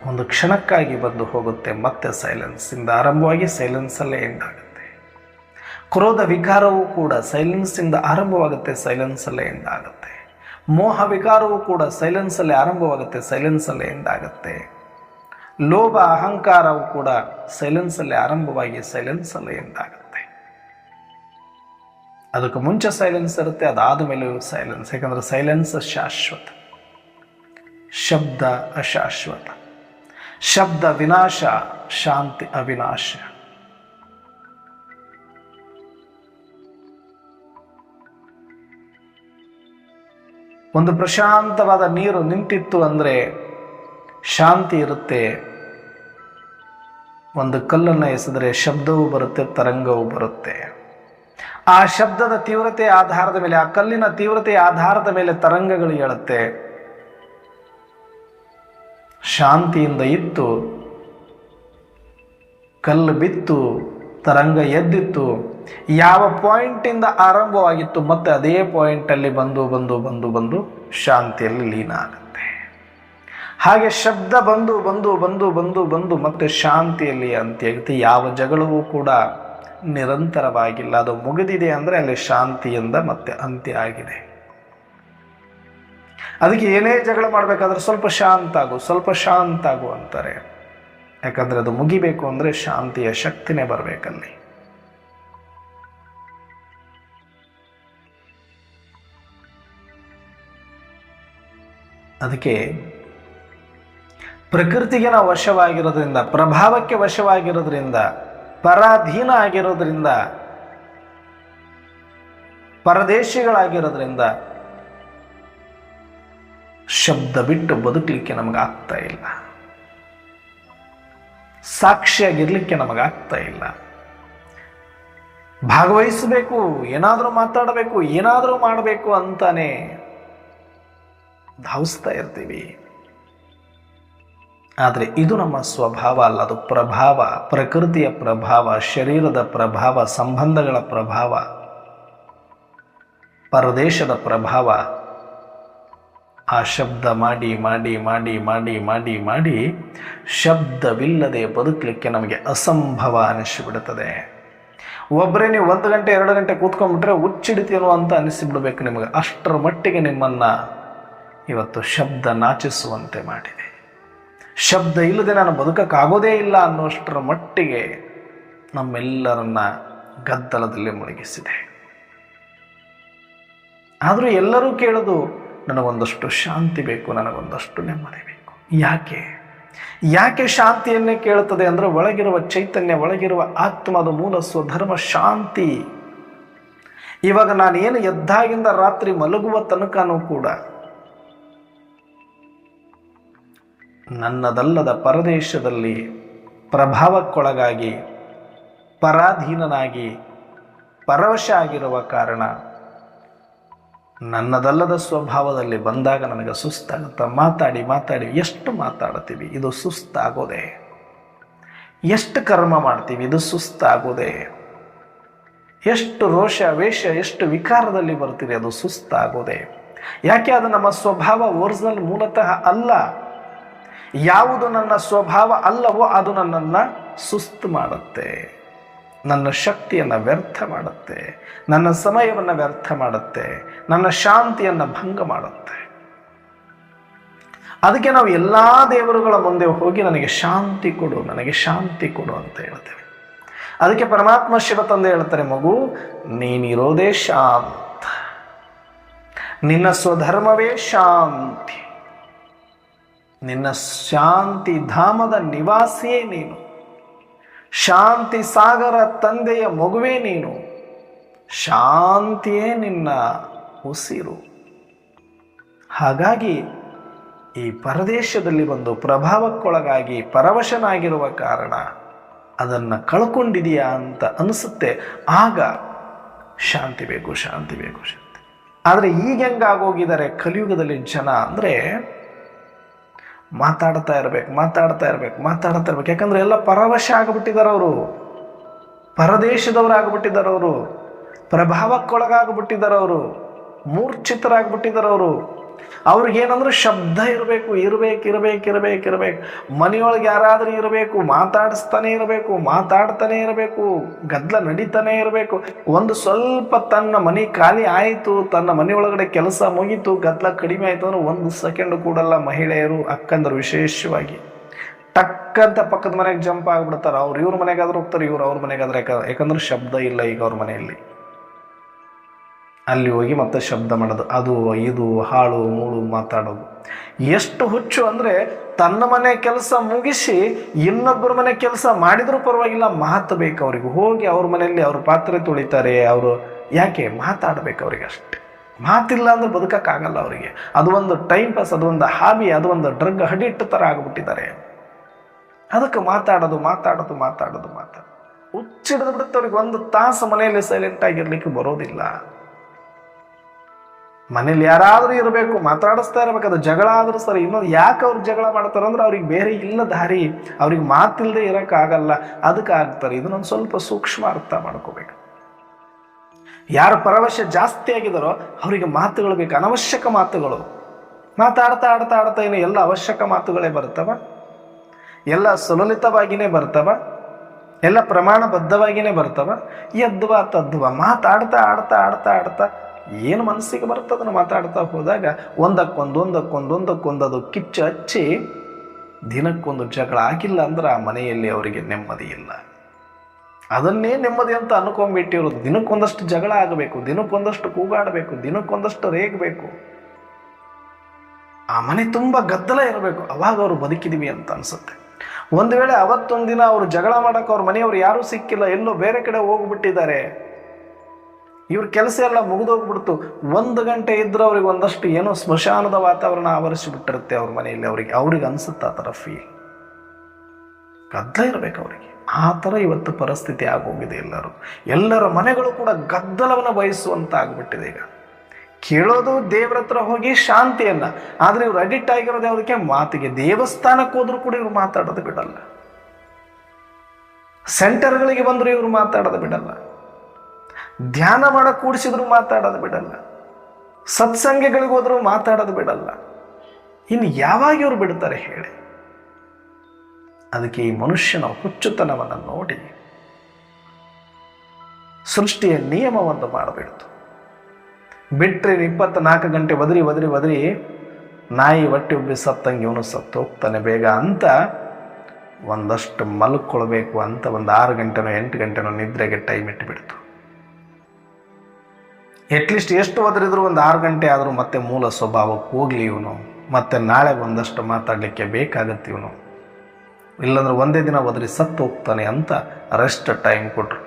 ಒಂದು ಕ್ಷಣಕ್ಕಾಗಿ ಬಂದು ಹೋಗುತ್ತೆ, ಮತ್ತೆ ಸೈಲೆನ್ಸಿಂದ ಆರಂಭವಾಗಿ ಸೈಲೆನ್ಸಲ್ಲೇ ಎಂಡ್ ಆಗುತ್ತೆ. ಕ್ರೋಧ ವಿಕಾರವೂ ಕೂಡ ಸೈಲೆನ್ಸಿಂದ ಆರಂಭವಾಗುತ್ತೆ, ಸೈಲೆನ್ಸಲ್ಲೇ ಎಂಡ್ ಆಗುತ್ತೆ. ಮೋಹ ವಿಕಾರವೂ ಕೂಡ ಸೈಲೆನ್ಸಲ್ಲೇ ಆರಂಭವಾಗುತ್ತೆ, ಸೈಲೆನ್ಸಲ್ಲೇ ಎಂಡ್ ಆಗುತ್ತೆ. ಲೋಭ ಅಹಂಕಾರವು ಕೂಡ ಸೈಲೆನ್ಸಲ್ಲೇ ಆರಂಭವಾಗಿ ಸೈಲೆನ್ಸಲ್ಲೇ ಎಂಡ್ ಆಗುತ್ತೆ. ಅದಕ್ಕೆ ಮುಂಚೆ ಸೈಲೆನ್ಸ್ ಇರುತ್ತೆ, ಅದಾದ ಮೇಲೆಯೂ ಸೈಲೆನ್ಸ್. ಯಾಕಂದರೆ ಸೈಲೆನ್ಸ್ ಶಾಶ್ವತ, ಶಬ್ದ ಅಶಾಶ್ವತ. ಶಬ್ದ ವಿನಾಶ, ಶಾಂತಿ ಅವಿನಾಶ. ಒಂದು ಪ್ರಶಾಂತವಾದ ನೀರು ನಿಂತಿತ್ತು ಅಂದರೆ ಶಾಂತಿ ಇರುತ್ತೆ. ಒಂದು ಕಲ್ಲನ್ನು ಎಸೆದರೆ ಶಬ್ದವೂ ಬರುತ್ತೆ, ತರಂಗವೂ ಬರುತ್ತೆ. ಆ ಶಬ್ದದ ತೀವ್ರತೆಯ ಆಧಾರದ ಮೇಲೆ, ಆ ಕಲ್ಲಿನ ತೀವ್ರತೆಯ ಆಧಾರದ ಮೇಲೆ ತರಂಗಗಳು ಹೇಳುತ್ತೆ. ಶಾಂತಿಯಿಂದ ಇತ್ತು, ಕಲ್ಲು ಬಿತ್ತು, ತರಂಗ ಎದ್ದಿತ್ತು. ಯಾವ ಪಾಯಿಂಟಿಂದ ಆರಂಭವಾಗಿತ್ತು ಮತ್ತೆ ಅದೇ ಪಾಯಿಂಟಲ್ಲಿ ಬಂದು ಬಂದು ಬಂದು ಬಂದು ಶಾಂತಿಯಲ್ಲಿ ಲೀನ ಆಗುತ್ತೆ. ಹಾಗೆ ಶಬ್ದ ಬಂದು ಬಂದು ಬಂದು ಬಂದು ಬಂದು ಮತ್ತೆ ಶಾಂತಿಯಲ್ಲಿ ಅಂತ್ಯ ಆಗುತ್ತೆ. ಯಾವ ಜಗಳವೂ ಕೂಡ ನಿರಂತರವಾಗಿಲ್ಲ, ಅದು ಮುಗಿದಿದೆ ಅಂದರೆ ಅಲ್ಲಿ ಶಾಂತಿಯಿಂದ ಮತ್ತೆ ಅಂತ್ಯ ಆಗಿದೆ. ಅದಕ್ಕೆ ಏನೇ ಜಗಳ ಮಾಡಬೇಕಾದ್ರೆ ಸ್ವಲ್ಪ ಶಾಂತ ಆಗು, ಸ್ವಲ್ಪ ಶಾಂತ ಆಗು ಅಂತಾರೆ. ಯಾಕಂದರೆ ಅದು ಮುಗಿಬೇಕು ಅಂದರೆ ಶಾಂತಿಯ ಶಕ್ತಿನೇ ಬರಬೇಕಲ್ಲಿ. ಅದಕ್ಕೆ ಪ್ರಕೃತಿಗೆ ನಾವು ವಶವಾಗಿರೋದ್ರಿಂದ, ಪ್ರಭಾವಕ್ಕೆ ವಶವಾಗಿರೋದ್ರಿಂದ, ಪರಾಧೀನ ಆಗಿರೋದ್ರಿಂದ, ಪರದೇಶಿಗಳಾಗಿರೋದ್ರಿಂದ ಶಬ್ದ ಬಿಟ್ಟು ಬದುಕಲಿಕ್ಕೆ ನಮಗಾಗ್ತಾ ಇಲ್ಲ, ಸಾಕ್ಷಿಯಾಗಿರ್ಲಿಕ್ಕೆ ನಮಗಾಗ್ತಾ ಇಲ್ಲ. ಭಾಗವಹಿಸಬೇಕು, ಏನಾದರೂ ಮಾತಾಡಬೇಕು, ಏನಾದರೂ ಮಾಡಬೇಕು ಅಂತಾನೆ ಧಾವಿಸ್ತಾ ಇರ್ತೀವಿ. ಆದರೆ ಇದು ನಮ್ಮ ಸ್ವಭಾವ ಅಲ್ಲ, ಅದು ಪ್ರಭಾವ, ಪ್ರಕೃತಿಯ ಪ್ರಭಾವ, ಶರೀರದ ಪ್ರಭಾವ, ಸಂಬಂಧಗಳ ಪ್ರಭಾವ, ಪರದೇಶದ ಪ್ರಭಾವ. ಆ ಶಬ್ದ ಮಾಡಿ ಮಾಡಿ ಮಾಡಿ ಮಾಡಿ ಮಾಡಿ ಮಾಡಿ ಶಬ್ದವಿಲ್ಲದೆ ಬದುಕಲಿಕ್ಕೆ ನಮಗೆ ಅಸಂಭವ ಅನಿಸಿಬಿಡುತ್ತದೆ. ಒಬ್ಬರೇ ನೀವು 1 ಗಂಟೆ 2 ಗಂಟೆ ಕೂತ್ಕೊಂಡ್ಬಿಟ್ರೆ ಹುಚ್ಚಿಡ್ತೀನೋ ಅಂತ ಅನಿಸಿಬಿಡ್ಬೇಕು ನಿಮಗೆ. ಅಷ್ಟರ ಮಟ್ಟಿಗೆ ನಿಮ್ಮನ್ನು ಇವತ್ತು ಶಬ್ದ ನಾಚಿಸುವಂತೆ ಮಾಡಿದೆ. ಶಬ್ದ ಇಲ್ಲದೆ ನಾನು ಬದುಕಕ್ಕಾಗೋದೇ ಇಲ್ಲ ಅನ್ನುವಷ್ಟರ ಮಟ್ಟಿಗೆ ನಮ್ಮೆಲ್ಲರನ್ನ ಗದ್ದಲದಲ್ಲಿ ಮುಳುಗಿಸಿದೆ. ಆದರೂ ಎಲ್ಲರೂ ಕೇಳೋದು, ನನಗೊಂದಷ್ಟು ಶಾಂತಿ ಬೇಕು, ನನಗೊಂದಷ್ಟು ನೆಮ್ಮದಿ ಬೇಕು. ಯಾಕೆ? ಯಾಕೆ ಶಾಂತಿಯನ್ನೇ ಕೇಳುತ್ತದೆ ಅಂದರೆ ಒಳಗಿರುವ ಚೈತನ್ಯ, ಒಳಗಿರುವ ಆತ್ಮದ ಮೂಲ ಸ್ವಧರ್ಮ ಶಾಂತಿ. ಇವಾಗ ನಾನೇನು ಎದ್ದಾಗಿಂದ ರಾತ್ರಿ ಮಲಗುವ ತನಕನೂ ಕೂಡ ನನ್ನದಲ್ಲದ ಪರದೇಶದಲ್ಲಿ ಪ್ರಭಾವಕ್ಕೊಳಗಾಗಿ ಪರಾಧೀನನಾಗಿ ಪರವಶ ಆಗಿರುವ ಕಾರಣ ನನ್ನದಲ್ಲದ ಸ್ವಭಾವದಲ್ಲಿ ಬಂದಾಗ ನನಗೆ ಸುಸ್ತಾಗುತ್ತಾ. ಮಾತಾಡಿ ಮಾತಾಡಿ ಎಷ್ಟು ಮಾತಾಡ್ತೀವಿ, ಇದು ಸುಸ್ತಾಗೋದೆ. ಎಷ್ಟು ಕರ್ಮ ಮಾಡ್ತೀವಿ, ಇದು ಸುಸ್ತಾಗೋದೆ. ಎಷ್ಟು ರೋಷ ವೇಷ, ಎಷ್ಟು ವಿಕಾರದಲ್ಲಿ ಬರ್ತೀರಿ, ಅದು ಸುಸ್ತಾಗೋದೆ. ಯಾಕೆ? ಅದು ನಮ್ಮ ಸ್ವಭಾವ ಒರಿಜಿನಲ್ ಮೂಲತಃ ಅಲ್ಲ. ಯಾವುದು ನನ್ನ ಸ್ವಭಾವ ಅಲ್ಲವೋ ಅದು ನನ್ನನ್ನು ಸುಸ್ತು ಮಾಡುತ್ತೆ, ನನ್ನ ಶಕ್ತಿಯನ್ನು ವ್ಯರ್ಥ ಮಾಡುತ್ತೆ, ನನ್ನ ಸಮಯವನ್ನು ವ್ಯರ್ಥ ಮಾಡುತ್ತೆ, ನನ್ನ ಶಾಂತಿಯನ್ನು ಭಂಗ ಮಾಡುತ್ತೆ. ಅದಕ್ಕೆ ನಾವು ಎಲ್ಲ ದೇವರುಗಳ ಮುಂದೆ ಹೋಗಿ ನನಗೆ ಶಾಂತಿ ಕೊಡು, ನನಗೆ ಶಾಂತಿ ಕೊಡು ಅಂತ ಹೇಳ್ತೇವೆ. ಅದಕ್ಕೆ ಪರಮಾತ್ಮ ಶಿವ ತಂದೆ ಹೇಳ್ತಾರೆ, ಮಗು ನೀನಿರೋದೇ ಶಾಂತ, ನಿನ್ನ ಸ್ವಧರ್ಮವೇ ಶಾಂತಿ, ನಿನ್ನ ಶಾಂತಿ ಧಾಮದ ನಿವಾಸಿಯೇ ನೀನು, ಶಾಂತಿ ಸಾಗರ ತಂದೆಯ ಮಗುವೇ ನೀನು, ಶಾಂತಿಯೇ ನಿನ್ನ ಉಸಿರು. ಹಾಗಾಗಿ ಈ ಪರದೇಶದಲ್ಲಿ ಬಂದು ಪ್ರಭಾವಕ್ಕೊಳಗಾಗಿ ಪರವಶನಾಗಿರುವ ಕಾರಣ ಅದನ್ನು ಕಳ್ಕೊಂಡಿದೆಯಾ ಅಂತ ಅನಿಸುತ್ತೆ. ಆಗ ಶಾಂತಿ ಬೇಕು, ಶಾಂತಿ ಬೇಕು, ಶಾಂತಿ. ಆದರೆ ಈಗ ಹೆಂಗಾಗೋಗಿದ್ದಾರೆ ಕಲಿಯುಗದಲ್ಲಿ ಜನ ಅಂದರೆ ಮಾತಾಡ್ತಾ ಇರ್ಬೇಕು, ಮಾತಾಡ್ತಾ ಇರ್ಬೇಕು, ಮಾತಾಡ್ತಾ ಇರ್ಬೇಕು. ಯಾಕಂದ್ರೆ ಎಲ್ಲ ಪರವಶ ಆಗಿಬಿಟ್ಟಿದ್ದಾರೆ ಅವರು, ಪರದೇಶದವರಾಗ್ಬಿಟ್ಟಿದ್ದಾರೆ ಅವರು, ಪ್ರಭಾವಕ್ಕೊಳಗಾಗ್ಬಿಟ್ಟಿದ್ದಾರೆ ಅವರು, ಮೂರ್ಛಿತರಾಗ್ಬಿಟ್ಟಿದ್ದಾರೆ ಅವರು. ಅವ್ರಿಗೇನಂದ್ರೆ ಶಬ್ದ ಇರಬೇಕು, ಇರಬೇಕು. ಮನೆಯೊಳಗೆ ಯಾರಾದರೂ ಇರಬೇಕು, ಮಾತಾಡಿಸ್ತಾನೆ ಇರಬೇಕು, ಮಾತಾಡ್ತಾನೆ ಇರಬೇಕು, ಗದ್ದಲ ನಡೀತಾನೆ ಇರಬೇಕು. ಒಂದು ಸ್ವಲ್ಪ ತನ್ನ ಮನೆ ಖಾಲಿ ಆಯಿತು, ತನ್ನ ಮನೆಯೊಳಗಡೆ ಕೆಲಸ ಮುಗೀತು, ಗದ್ದಲ ಕಡಿಮೆ ಆಯಿತು ಅಂದ್ರೆ 1 ಸೆಕೆಂಡ್ ಕೂಡಲ್ಲ ಮಹಿಳೆಯರು, ಅಕ್ಕಂದರು ವಿಶೇಷವಾಗಿ ಟಕ್ಕಂತ ಪಕ್ಕದ ಮನೆಗೆ ಜಂಪ್ ಆಗಿಬಿಡ್ತಾರೆ. ಅವ್ರು ಇವ್ರ ಮನೆಗಾದ್ರೂ ಹೋಗ್ತಾರೆ, ಇವ್ರು ಅವ್ರ ಮನೆಗಾದ್ರೆ. ಯಾಕಂದ್ರೆ ಶಬ್ದ ಇಲ್ಲ ಈಗ ಅವ್ರ ಮನೆಯಲ್ಲಿ. ಅಲ್ಲಿ ಹೋಗಿ ಮತ್ತೆ ಶಬ್ದ ಮಾಡೋದು, ಅದು ಇದು ಹಾಳು ಮೂಳು ಮಾತಾಡೋದು. ಎಷ್ಟು ಹುಚ್ಚು ಅಂದರೆ ತನ್ನ ಮನೆ ಕೆಲಸ ಮುಗಿಸಿ ಇನ್ನೊಬ್ಬರ ಮನೆ ಕೆಲಸ ಮಾಡಿದರೂ ಪರವಾಗಿಲ್ಲ, ಮಾತು ಬೇಕು ಅವ್ರಿಗೆ. ಹೋಗಿ ಅವ್ರ ಮನೆಯಲ್ಲಿ ಅವ್ರ ಪಾತ್ರೆ ತೊಳಿತಾರೆ ಅವರು. ಯಾಕೆ? ಮಾತಾಡಬೇಕು ಅವ್ರಿಗೆ ಅಷ್ಟೇ. ಮಾತಿಲ್ಲ ಅಂದ್ರೆ ಬದುಕಕ್ಕಾಗಲ್ಲ ಅವರಿಗೆ. ಅದು ಒಂದು ಟೈಮ್ ಪಾಸ್, ಅದು ಒಂದು ಹಾಬಿ, ಅದು ಒಂದು ಡ್ರಗ್ ಅಡಿಕ್ಟ್ ಥರ ಆಗಿಬಿಟ್ಟಿದ್ದಾರೆ. ಅದಕ್ಕೆ ಮಾತಾಡೋದು ಹುಚ್ಚಿಡಿದು ಬಿಡುತ್ತೆ ಅವ್ರಿಗೆ. 1 ತಾಸು ಮನೆಯಲ್ಲಿ ಸೈಲೆಂಟ್ ಆಗಿರ್ಲಿಕ್ಕೆ ಬರೋದಿಲ್ಲ. ಮನೇಲಿ ಯಾರಾದರೂ ಇರಬೇಕು, ಮಾತಾಡಿಸ್ತಾ ಇರಬೇಕು. ಅದು ಜಗಳ ಆದರೂ ಸರಿ. ಇನ್ನೊಂದು ಯಾಕೆ ಅವ್ರು ಜಗಳ ಮಾಡ್ತಾರೆ ಅಂದ್ರೆ ಅವ್ರಿಗೆ ಬೇರೆ ಇಲ್ಲ ದಾರಿ, ಅವ್ರಿಗೆ ಮಾತಿಲ್ಲದೆ ಇರೋಕ್ಕಾಗಲ್ಲ, ಅದಕ್ಕೆ ಆಗ್ತಾರೆ. ಇದನ್ನೊಂದು ಸ್ವಲ್ಪ ಸೂಕ್ಷ್ಮ ಅರ್ಥ ಮಾಡ್ಕೋಬೇಕು. ಯಾರು ಪರವಶ ಜಾಸ್ತಿ ಆಗಿದಾರೋ ಅವರಿಗೆ ಮಾತುಗಳು ಬೇಕು, ಅನವಶ್ಯಕ ಮಾತುಗಳು. ಮಾತಾಡ್ತಾ ಏನು ಎಲ್ಲ ಅವಶ್ಯಕ ಮಾತುಗಳೇ ಬರ್ತವ, ಎಲ್ಲ ಸುಲಲಿತವಾಗಿಯೇ ಬರ್ತವ, ಎಲ್ಲ ಪ್ರಮಾಣಬದ್ಧವಾಗಿಯೇ ಬರ್ತವ. ಯದ್ವಾ ತದ್ವಾ ಮಾತಾಡ್ತಾ ಏನು ಮನಸ್ಸಿಗೆ ಬರ್ತದನ್ನು ಮಾತಾಡ್ತಾ ಹೋದಾಗ ಒಂದಕ್ಕೊಂದು ಅದು ಕಿಚ್ಚು ಹಚ್ಚಿ ದಿನಕ್ಕೊಂದು ಜಗಳ ಆಗಿಲ್ಲ ಅಂದ್ರೆ ಆ ಮನೆಯಲ್ಲಿ ಅವರಿಗೆ ನೆಮ್ಮದಿ ಇಲ್ಲ. ಅದನ್ನೇ ನೆಮ್ಮದಿ ಅಂತ ಅನ್ಕೊಂಡ್ಬಿಟ್ಟಿರೋದು. ದಿನಕ್ಕೊಂದಷ್ಟು ಜಗಳ ಆಗಬೇಕು, ದಿನಕ್ಕೊಂದಷ್ಟು ಕೂಗಾಡಬೇಕು, ದಿನಕ್ಕೊಂದಷ್ಟು ರೇಗಬೇಕು, ಆ ಮನೆ ತುಂಬ ಗದ್ದಲ ಇರಬೇಕು. ಅವಾಗ ಅವರು ಬದುಕಿದೀವಿ ಅಂತ ಅನ್ಸುತ್ತೆ. ಒಂದು ವೇಳೆ ಅವತ್ತೊಂದಿನ ಅವರು ಜಗಳ ಮಾಡಕ್ಕೆ ಅವ್ರ ಮನೆಯವರು ಯಾರೂ ಸಿಕ್ಕಿಲ್ಲ, ಎಲ್ಲೋ ಬೇರೆ ಕಡೆ ಹೋಗ್ಬಿಟ್ಟಿದ್ದಾರೆ, ಇವ್ರ ಕೆಲಸ ಎಲ್ಲ ಮುಗಿದೋಗ್ಬಿಡ್ತು, 1 ಗಂಟೆ ಇದ್ರೆ ಅವ್ರಿಗೆ ಒಂದಷ್ಟು ಏನೋ ಸ್ಮಶಾನದ ವಾತಾವರಣ ಆವರಿಸಿಬಿಟ್ಟಿರುತ್ತೆ ಅವ್ರ ಮನೆಯಲ್ಲಿ. ಅವ್ರಿಗೆ ಅನ್ಸುತ್ತೆ ಆ ಥರ ಫೀಲ್. ಗದ್ದಲ ಇರಬೇಕು ಅವರಿಗೆ. ಆ ಥರ ಇವತ್ತು ಪರಿಸ್ಥಿತಿ ಆಗೋಗಿದೆ. ಎಲ್ಲರ ಮನೆಗಳು ಕೂಡ ಗದ್ದಲವನ್ನು ಬಯಸುವಂತ ಆಗ್ಬಿಟ್ಟಿದೆ. ಈಗ ಕೇಳೋದು ದೇವ್ರ ಹತ್ರ ಹೋಗಿ ಶಾಂತಿಯನ್ನ, ಆದ್ರೆ ಇವ್ರು ಅಡಿಕ್ಟ್ ಆಗಿರೋದು ಯಾವುದಕ್ಕೆ? ಮಾತಿಗೆ. ದೇವಸ್ಥಾನಕ್ಕೆ ಹೋದ್ರು ಕೂಡ ಇವ್ರು ಮಾತಾಡೋದು ಬಿಡಲ್ಲ, ಸೆಂಟರ್ಗಳಿಗೆ ಬಂದ್ರು ಇವ್ರು ಮಾತಾಡೋದು ಬಿಡಲ್ಲ, ಧ್ಯಾನ ಮಾಡಕ್ ಕೂಡಿಸಿದ್ರು ಮಾತಾಡೋದು ಬಿಡಲ್ಲ, ಸತ್ಸಂಗಗಳಿಗೆ ಹೋದ್ರು ಮಾತಾಡೋದು ಬಿಡಲ್ಲ. ಇನ್ನು ಯಾವಾಗ ಇವ್ರು ಬಿಡ್ತಾರೆ ಹೇಳಿ? ಅದಕ್ಕೆ ಈ ಮನುಷ್ಯನ ಹುಚ್ಚುತನವನ್ನು ನೋಡಿ ಸೃಷ್ಟಿಯ ನಿಯಮವನ್ನು ಮಾಡಬಿಡ್ತು. ಬಿಟ್ರೆ 24 ಗಂಟೆ ಒದರಿ ನಾಯಿ ಹೊಟ್ಟೆ ಉಬ್ಬಿ ಸತ್ತಂಗೆ ಇವನು ಸತ್ತು ಹೋಗ್ತಾನೆ ಬೇಗ ಅಂತ ಒಂದಷ್ಟು ಮಲ್ಕೊಳ್ಬೇಕು ಅಂತ ಒಂದು 6 ಗಂಟೆನೋ 8 ಗಂಟೆನೋ ನಿದ್ರೆಗೆ ಟೈಮ್ ಇಟ್ಟುಬಿಡ್ತು. ಅಟ್ಲೀಸ್ಟ್ ಎಷ್ಟು ಒದರಿದ್ರು ಒಂದು 6 ಗಂಟೆ ಆದರೂ ಮತ್ತೆ ಮೂಲ ಸ್ವಭಾವಕ್ಕೆ ಹೋಗ್ಲಿ ಇವನು, ಮತ್ತೆ ನಾಳೆ ಒಂದಷ್ಟು ಮಾತಾಡಲಿಕ್ಕೆ ಬೇಕಾಗತ್ತೆ ಇವನು. ಇಲ್ಲಾಂದ್ರೆ ಒಂದೇ ದಿನ ಒದರಿ ಸತ್ತು ಹೋಗ್ತಾನೆ ಅಂತ ರೆಸ್ಟ್ ಟೈಮ್ ಕೊಟ್ರು.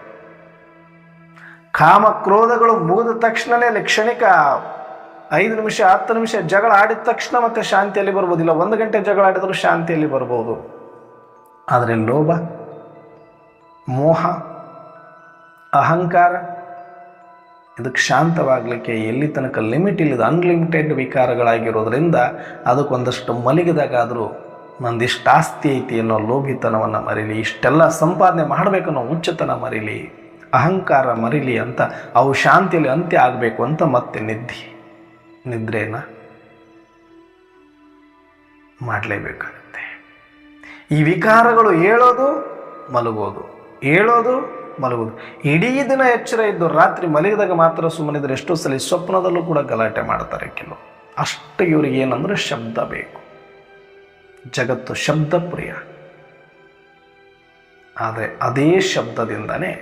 ಕಾಮ ಕ್ರೋಧಗಳು ಮುಗಿದ ತಕ್ಷಣನೇ ಅಲ್ಲಿ ಕ್ಷಣಿಕ 5 ನಿಮಿಷ 10 ನಿಮಿಷ ಜಗಳ ಆಡಿದ ತಕ್ಷಣ ಮತ್ತೆ ಶಾಂತಿಯಲ್ಲಿ ಬರ್ಬೋದಿಲ್ಲ. 1 ಗಂಟೆ ಜಗಳ ಆಡಿದ್ರು ಶಾಂತಿಯಲ್ಲಿ ಬರ್ಬೋದು. ಆದರೆ ಲೋಭ, ಮೋಹ, ಅಹಂಕಾರ ಇದಕ್ಕೆ ಶಾಂತವಾಗಲಿಕ್ಕೆ ಎಲ್ಲಿ ತನಕ ಲಿಮಿಟ್ ಇಲ್ಲದ ಅನ್ಲಿಮಿಟೆಡ್ ವಿಕಾರಗಳಾಗಿರೋದ್ರಿಂದ ಅದಕ್ಕೊಂದಷ್ಟು ಮಲಗಿದಾಗಾದರೂ ನಂದಿಷ್ಟು ಆಸ್ತಿ ಐತಿ ಅನ್ನೋ ಲೋಭಿತನವನ್ನು ಮರೀಲಿ, ಇಷ್ಟೆಲ್ಲ ಸಂಪಾದನೆ ಮಾಡಬೇಕನ್ನೋ ಹುಚ್ಚತನ ಮರೀಲಿ, ಅಹಂಕಾರ ಮರೀಲಿ ಅಂತ ಅವು ಶಾಂತಿಯಲ್ಲಿ ಅಂತ್ಯ ಆಗಬೇಕು ಅಂತ ಮತ್ತೆ ನಿದ್ರೆನ ಮಾಡಲೇಬೇಕಾಗುತ್ತೆ. ಈ ವಿಕಾರಗಳು ಏಳೋದು ಮಲಗೋದು, ಏಳೋದು ಮಲಗೋದು. ಇಡೀ ದಿನ ಎಚ್ಚರ ಇದ್ದು ರಾತ್ರಿ ಮಲಗಿದಾಗ ಮಾತ್ರ ಸುಮ್ಮನಿದ್ರೆ ಎಷ್ಟೋ ಸಲ ಸ್ವಪ್ನದಲ್ಲೂ ಕೂಡ ಗಲಾಟೆ ಮಾಡ್ತಾರೆ ಕೆಲವು. ಅಷ್ಟು ಇವರಿಗೆ ಏನಂದ್ರೆ ಶಬ್ದ ಬೇಕು. ಜಗತ್ತು ಶಬ್ದ ಪ್ರಿಯ. ಆದರೆ ಅದೇ ಶಬ್ದದಿಂದನೇ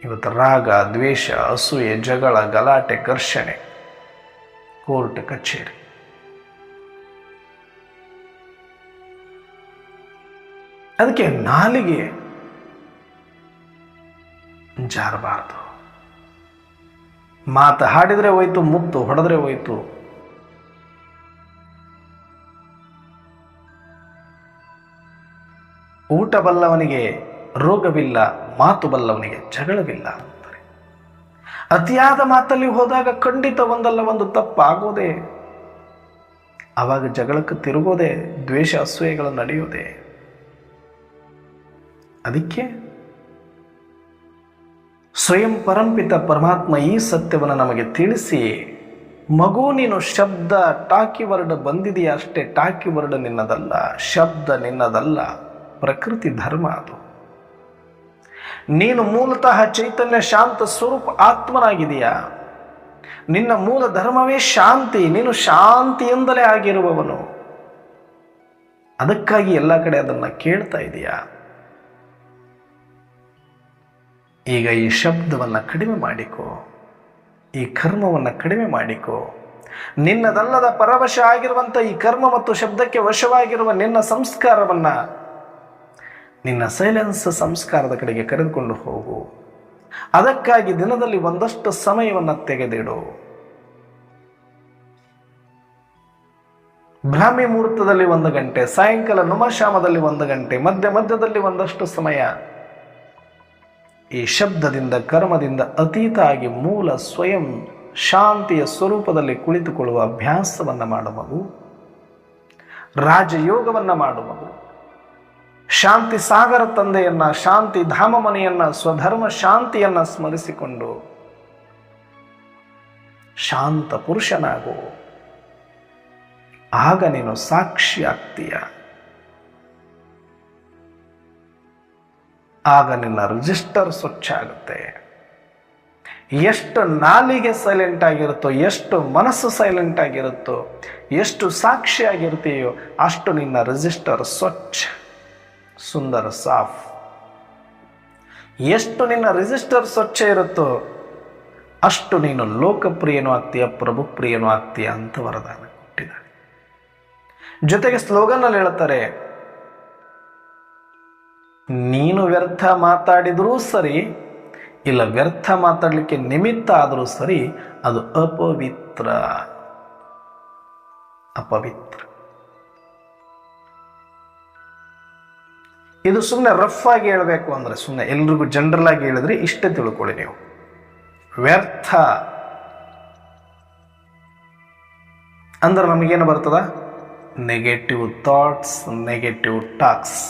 ಇವತ್ತು ರಾಗ, ದ್ವೇಷ, ಅಸೂಯೆ, ಜಗಳ, ಗಲಾಟೆ, ಘರ್ಷಣೆ, ಕೋರ್ಟ್ ಕಚೇರಿ. ಅದಕ್ಕೆ ನಾಲಿಗೆ ಜಾರಬಾರ್ದು. ಮಾತು ಹಾಡಿದ್ರೆ ಹೋಯ್ತು, ಮುತ್ತು ಹೊಡೆದ್ರೆ ಹೋಯ್ತು. ಊಟ ಬಲ್ಲವನಿಗೆ ರೋಗವಿಲ್ಲ, ಮಾತು ಬಲ್ಲವನಿಗೆ ಜಗಳವಿಲ್ಲ ಅಂತಾರೆ. ಅತಿಯಾದ ಮಾತಲ್ಲಿ ಹೋದಾಗ ಖಂಡಿತ ಒಂದಲ್ಲ ಒಂದು ತಪ್ಪಾಗೋದೆ. ಆವಾಗ ಜಗಳಕ್ಕೆ ತಿರುಗೋದೆ, ದ್ವೇಷ ಅಸೂಯೆಗಳು ನಡೆಯೋದೆ. ಅದಕ್ಕೆ ಸ್ವಯಂ ಪರಂಪಿತ ಪರಮಾತ್ಮ ಈ ಸತ್ಯವನ್ನು ನಮಗೆ ತಿಳಿಸಿ, ಮಗು ನೀನು ಶಬ್ದ ಟಾಕಿ ವರ್ಡ್ ಬಂದಿದೆಯಾ ಅಷ್ಟೇ, ಟಾಕಿ ವರ್ಡ್ ನಿನ್ನದಲ್ಲ, ಶಬ್ದ ನಿನ್ನದಲ್ಲ, ಪ್ರಕೃತಿ ಧರ್ಮ ಅದು. ನೀನು ಮೂಲತಃ ಚೈತನ್ಯ ಶಾಂತ ಸ್ವರೂಪ ಆತ್ಮನಾಗಿದೆಯಾ, ನಿನ್ನ ಮೂಲ ಧರ್ಮವೇ ಶಾಂತಿ, ನೀನು ಶಾಂತಿಯಿಂದಲೇ ಆಗಿರುವವನು. ಅದಕ್ಕಾಗಿ ಎಲ್ಲ ಕಡೆ ಅದನ್ನು ಕೇಳ್ತಾ ಇದೆಯಾ. ಈಗ ಈ ಶಬ್ದವನ್ನು ಕಡಿಮೆ ಮಾಡಿಕೋ, ಈ ಕರ್ಮವನ್ನು ಕಡಿಮೆ ಮಾಡಿಕೋ. ನಿನ್ನದಲ್ಲದ ಪರವಶ ಆಗಿರುವಂಥ ಈ ಕರ್ಮ ಮತ್ತು ಶಬ್ದಕ್ಕೆ ವಶವಾಗಿರುವ ನಿನ್ನ ಸಂಸ್ಕಾರವನ್ನು ನಿನ್ನ ಸೈಲೆನ್ಸ್ ಸಂಸ್ಕಾರದ ಕಡೆಗೆ ಕರೆದುಕೊಂಡು ಹೋಗು. ಅದಕ್ಕಾಗಿ ದಿನದಲ್ಲಿ ಒಂದಷ್ಟು ಸಮಯವನ್ನು ತೆಗೆದಿಡು. ಬ್ರಾಹ್ಮಿ ಮುಹೂರ್ತದಲ್ಲಿ 1 ಗಂಟೆ, ಸಾಯಂಕಾಲ ನುಮಶಾಮದಲ್ಲಿ 1 ಗಂಟೆ, ಮಧ್ಯದಲ್ಲಿ ಒಂದಷ್ಟು ಸಮಯ ಈ ಶಬ್ದದಿಂದ ಕರ್ಮದಿಂದ ಅತೀತ ಆಗಿ ಮೂಲ ಸ್ವಯಂ ಶಾಂತಿಯ ಸ್ವರೂಪದಲ್ಲಿ ಕುಳಿತುಕೊಳ್ಳುವ ಅಭ್ಯಾಸವನ್ನು ಮಾಡು ಮಗು. ರಾಜಯೋಗವನ್ನು ಮಾಡು ಮಗು. ಶಾಂತಿ ಸಾಗರ ತಂದೆಯನ್ನ, ಶಾಂತಿ ಧಾಮ ಮನೆಯನ್ನ, ಸ್ವಧರ್ಮ ಶಾಂತಿಯನ್ನ ಸ್ಮರಿಸಿಕೊಂಡು ಶಾಂತ ಪುರುಷನಾಗು. ಆಗ ನೀನು ಸಾಕ್ಷಿ ಆಗ್ತೀಯ. ಆಗ ನಿನ್ನ ರಿಜಿಸ್ಟರ್ ಸ್ವಚ್ಛ ಆಗುತ್ತೆ. ಎಷ್ಟು ನಾಲಿಗೆ ಸೈಲೆಂಟ್ ಆಗಿರುತ್ತೋ, ಎಷ್ಟು ಮನಸ್ಸು ಸೈಲೆಂಟ್ ಆಗಿರುತ್ತೋ, ಎಷ್ಟು ಸಾಕ್ಷಿ ಆಗಿರ್ತೀಯೋ ಅಷ್ಟು ನಿನ್ನ ರಿಜಿಸ್ಟರ್ ಸ್ವಚ್ಛ, ಸುಂದರ, ಸಾಫ್. ಎಷ್ಟು ನಿನ್ನ ರಿಜಿಸ್ಟರ್ ಸ್ವಚ್ಛ ಇರುತ್ತೋ ಅಷ್ಟು ನೀನು ಲೋಕಪ್ರಿಯನೂ ಆಗ್ತೀಯ, ಪ್ರಭುಪ್ರಿಯನೂ ಆಗ್ತೀಯ ಅಂತ ವರದಾನ ಕೊಟ್ಟಿದ್ದಾರೆ. ಜೊತೆಗೆ ಸ್ಲೋಗನ್ ಅಲ್ಲಿ ಹೇಳ್ತಾರೆ, ನೀನು ವ್ಯರ್ಥ ಮಾತಾಡಿದರೂ ಸರಿ, ಇಲ್ಲ ವ್ಯರ್ಥ ಮಾತಾಡಲಿಕ್ಕೆ ನಿಮಿತ್ತ ಆದರೂ ಸರಿ, ಅದು ಅಪವಿತ್ರ. ಇದು ಸುಮ್ಮನೆ ರಫ್ ಆಗಿ ಹೇಳಬೇಕು ಅಂದರೆ, ಸುಮ್ಮನೆ ಎಲ್ರಿಗೂ ಜನರಲ್ ಆಗಿ ಹೇಳಿದ್ರೆ ಇಷ್ಟೇ ತಿಳ್ಕೊಳ್ಳಿ ನೀವು. ವ್ಯರ್ಥ ಅಂದ್ರೆ ನಮಗೇನು ಬರ್ತದ? Negative thoughts, negative talks.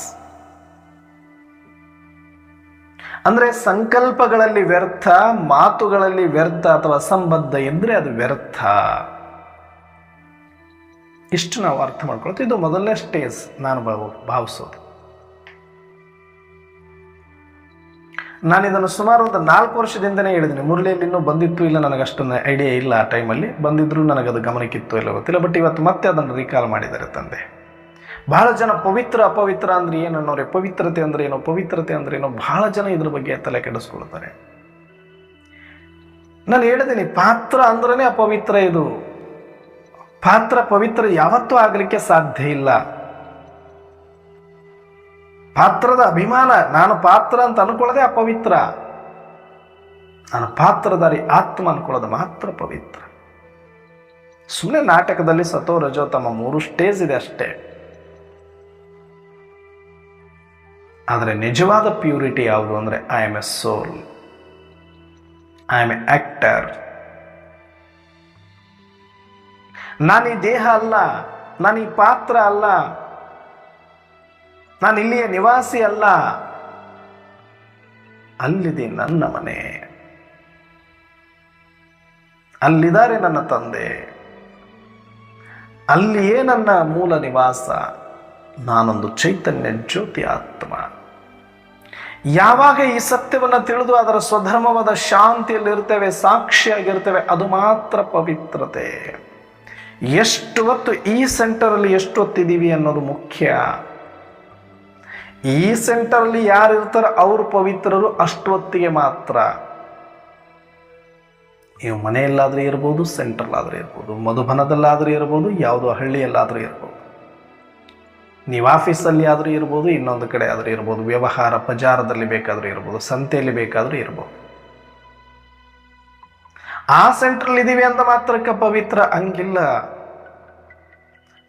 ಅಂದ್ರೆ ಸಂಕಲ್ಪಗಳಲ್ಲಿ ವ್ಯರ್ಥ, ಮಾತುಗಳಲ್ಲಿ ವ್ಯರ್ಥ ಅಥವಾ ಅಸಂಬದ್ಧ ಇದ್ರೆ ಅದು ವ್ಯರ್ಥ. ಇಷ್ಟು ನಾವು ಅರ್ಥ ಮಾಡ್ಕೊಳ್ತೀವಿ. ಇದು ಮೊದಲನೇ ಸ್ಟೇಜ್ ನಾನು ಭಾವಿಸೋದು. ನಾನು ಇದನ್ನು ಸುಮಾರು ಒಂದು 4 ವರ್ಷದಿಂದನೇ ಹೇಳಿದ್ದೀನಿ. ಮುರಳಿಯಲ್ಲಿ ಇನ್ನೂ ಬಂದಿತ್ತು ಇಲ್ಲ, ನನಗೆ ಅಷ್ಟೊಂದು ಐಡಿಯಾ ಇಲ್ಲ. ಆ ಟೈಮಲ್ಲಿ ಬಂದಿದ್ರು ನನಗದು ಗಮನಕ್ಕಿತ್ತು ಇಲ್ಲ ಗೊತ್ತಿಲ್ಲ. ಬಟ್ ಇವತ್ತು ಮತ್ತೆ ಅದನ್ನು ರೀಕಾಲ್ ಮಾಡಿದ್ದಾರೆ ತಂದೆ. ಬಹಳ ಜನ ಪವಿತ್ರ ಅಪವಿತ್ರ ಅಂದ್ರೆ ಏನು ಅನ್ನೋರೆ, ಪವಿತ್ರತೆ ಅಂದ್ರೆ ಏನೋ, ಪವಿತ್ರತೆ ಅಂದ್ರೆ ಏನೋ, ಬಹಳ ಜನ ಇದ್ರ ಬಗ್ಗೆ ತಲೆ ಕೆಡಿಸ್ಕೊಳ್ತಾರೆ. ನಾನು ಹೇಳಿದ್ದೀನಿ, ಪಾತ್ರ ಅಂದ್ರೇ ಅಪವಿತ್ರ. ಇದು ಪಾತ್ರ ಪವಿತ್ರ ಯಾವತ್ತೂ ಆಗಲಿಕ್ಕೆ ಸಾಧ್ಯ ಇಲ್ಲ. ಪಾತ್ರದ ಅಭಿಮಾನ, ನಾನು ಪಾತ್ರ ಅಂತ ಅನ್ಕೊಳ್ಳೋದೇ ಅಪವಿತ್ರ. ನಾನು ಪಾತ್ರಧಾರಿ ಆತ್ಮ ಅನ್ಕೊಳ್ಳೋದು ಮಾತ್ರ ಪವಿತ್ರ. ಸುಮ್ಮನೆ ನಾಟಕದಲ್ಲಿ ಸತೋ ರಜೋ ತಮ್ಮ 3 ಸ್ಟೇಜ್ ಇದೆ ಅಷ್ಟೇ. ಆದರೆ ನಿಜವಾದ ಪ್ಯೂರಿಟಿ ಯಾವುದು ಅಂದರೆ I am a soul, I am a actor. ನಾನು ಈ ದೇಹ ಅಲ್ಲ, ನಾನು ಈ ಪಾತ್ರ ಅಲ್ಲ, ನಾನು ಇಲ್ಲಿಯ ನಿವಾಸಿ ಅಲ್ಲ. ಅಲ್ಲಿದೆ ನನ್ನ ಮನೆ, ಅಲ್ಲಿದ್ದಾರೆ ನನ್ನ ತಂದೆ, ಅಲ್ಲಿಯೇ ನನ್ನ ಮೂಲ ನಿವಾಸ. ನಾನೊಂದು ಚೈತನ್ಯ ಜ್ಯೋತಿ ಆತ್ಮ. ಯಾವಾಗ ಈ ಸತ್ಯವನ್ನು ತಿಳಿದು ಅದರ ಸ್ವಧರ್ಮವಾದ ಶಾಂತಿಯಲ್ಲಿರ್ತೇವೆ, ಸಾಕ್ಷಿಯಾಗಿರ್ತೇವೆ, ಅದು ಮಾತ್ರ ಪವಿತ್ರತೆ. ಎಷ್ಟು ಹೊತ್ತು ಈ ಸೆಂಟರಲ್ಲಿ ಎಷ್ಟು ಹೊತ್ತಿದ್ದೀವಿ ಅನ್ನೋದು ಮುಖ್ಯ. ಈ ಸೆಂಟರಲ್ಲಿ ಯಾರು ಇರ್ತಾರೋ ಅವರು ಪವಿತ್ರರು ಅಷ್ಟು ಹೊತ್ತಿಗೆ ಮಾತ್ರ. ನೀವು ಮನೆಯಲ್ಲಾದರೂ ಇರ್ಬೋದು, ಸೆಂಟ್ರಲ್ಲಾದರೂ ಇರ್ಬೋದು, ಮಧುಬನದಲ್ಲಾದರೂ ಇರ್ಬೋದು, ಯಾವುದೋ ಹಳ್ಳಿಯಲ್ಲಾದರೂ ಇರ್ಬೋದು, ನೀವು ಆಫೀಸಲ್ಲಿ ಆದರೂ ಇರ್ಬೋದು, ಇನ್ನೊಂದು ಕಡೆ ಆದರೂ ಇರ್ಬೋದು, ವ್ಯವಹಾರ ಬಜಾರದಲ್ಲಿ ಬೇಕಾದರೂ ಇರ್ಬೋದು, ಸಂತೆಯಲ್ಲಿ ಬೇಕಾದರೂ ಇರ್ಬೋದು. ಆ ಸೆಂಟ್ರಲ್ ಇದ್ದೀವಿ ಅಂತ ಮಾತ್ರಕ್ಕೆ ಪವಿತ್ರ ಹಂಗಿಲ್ಲ.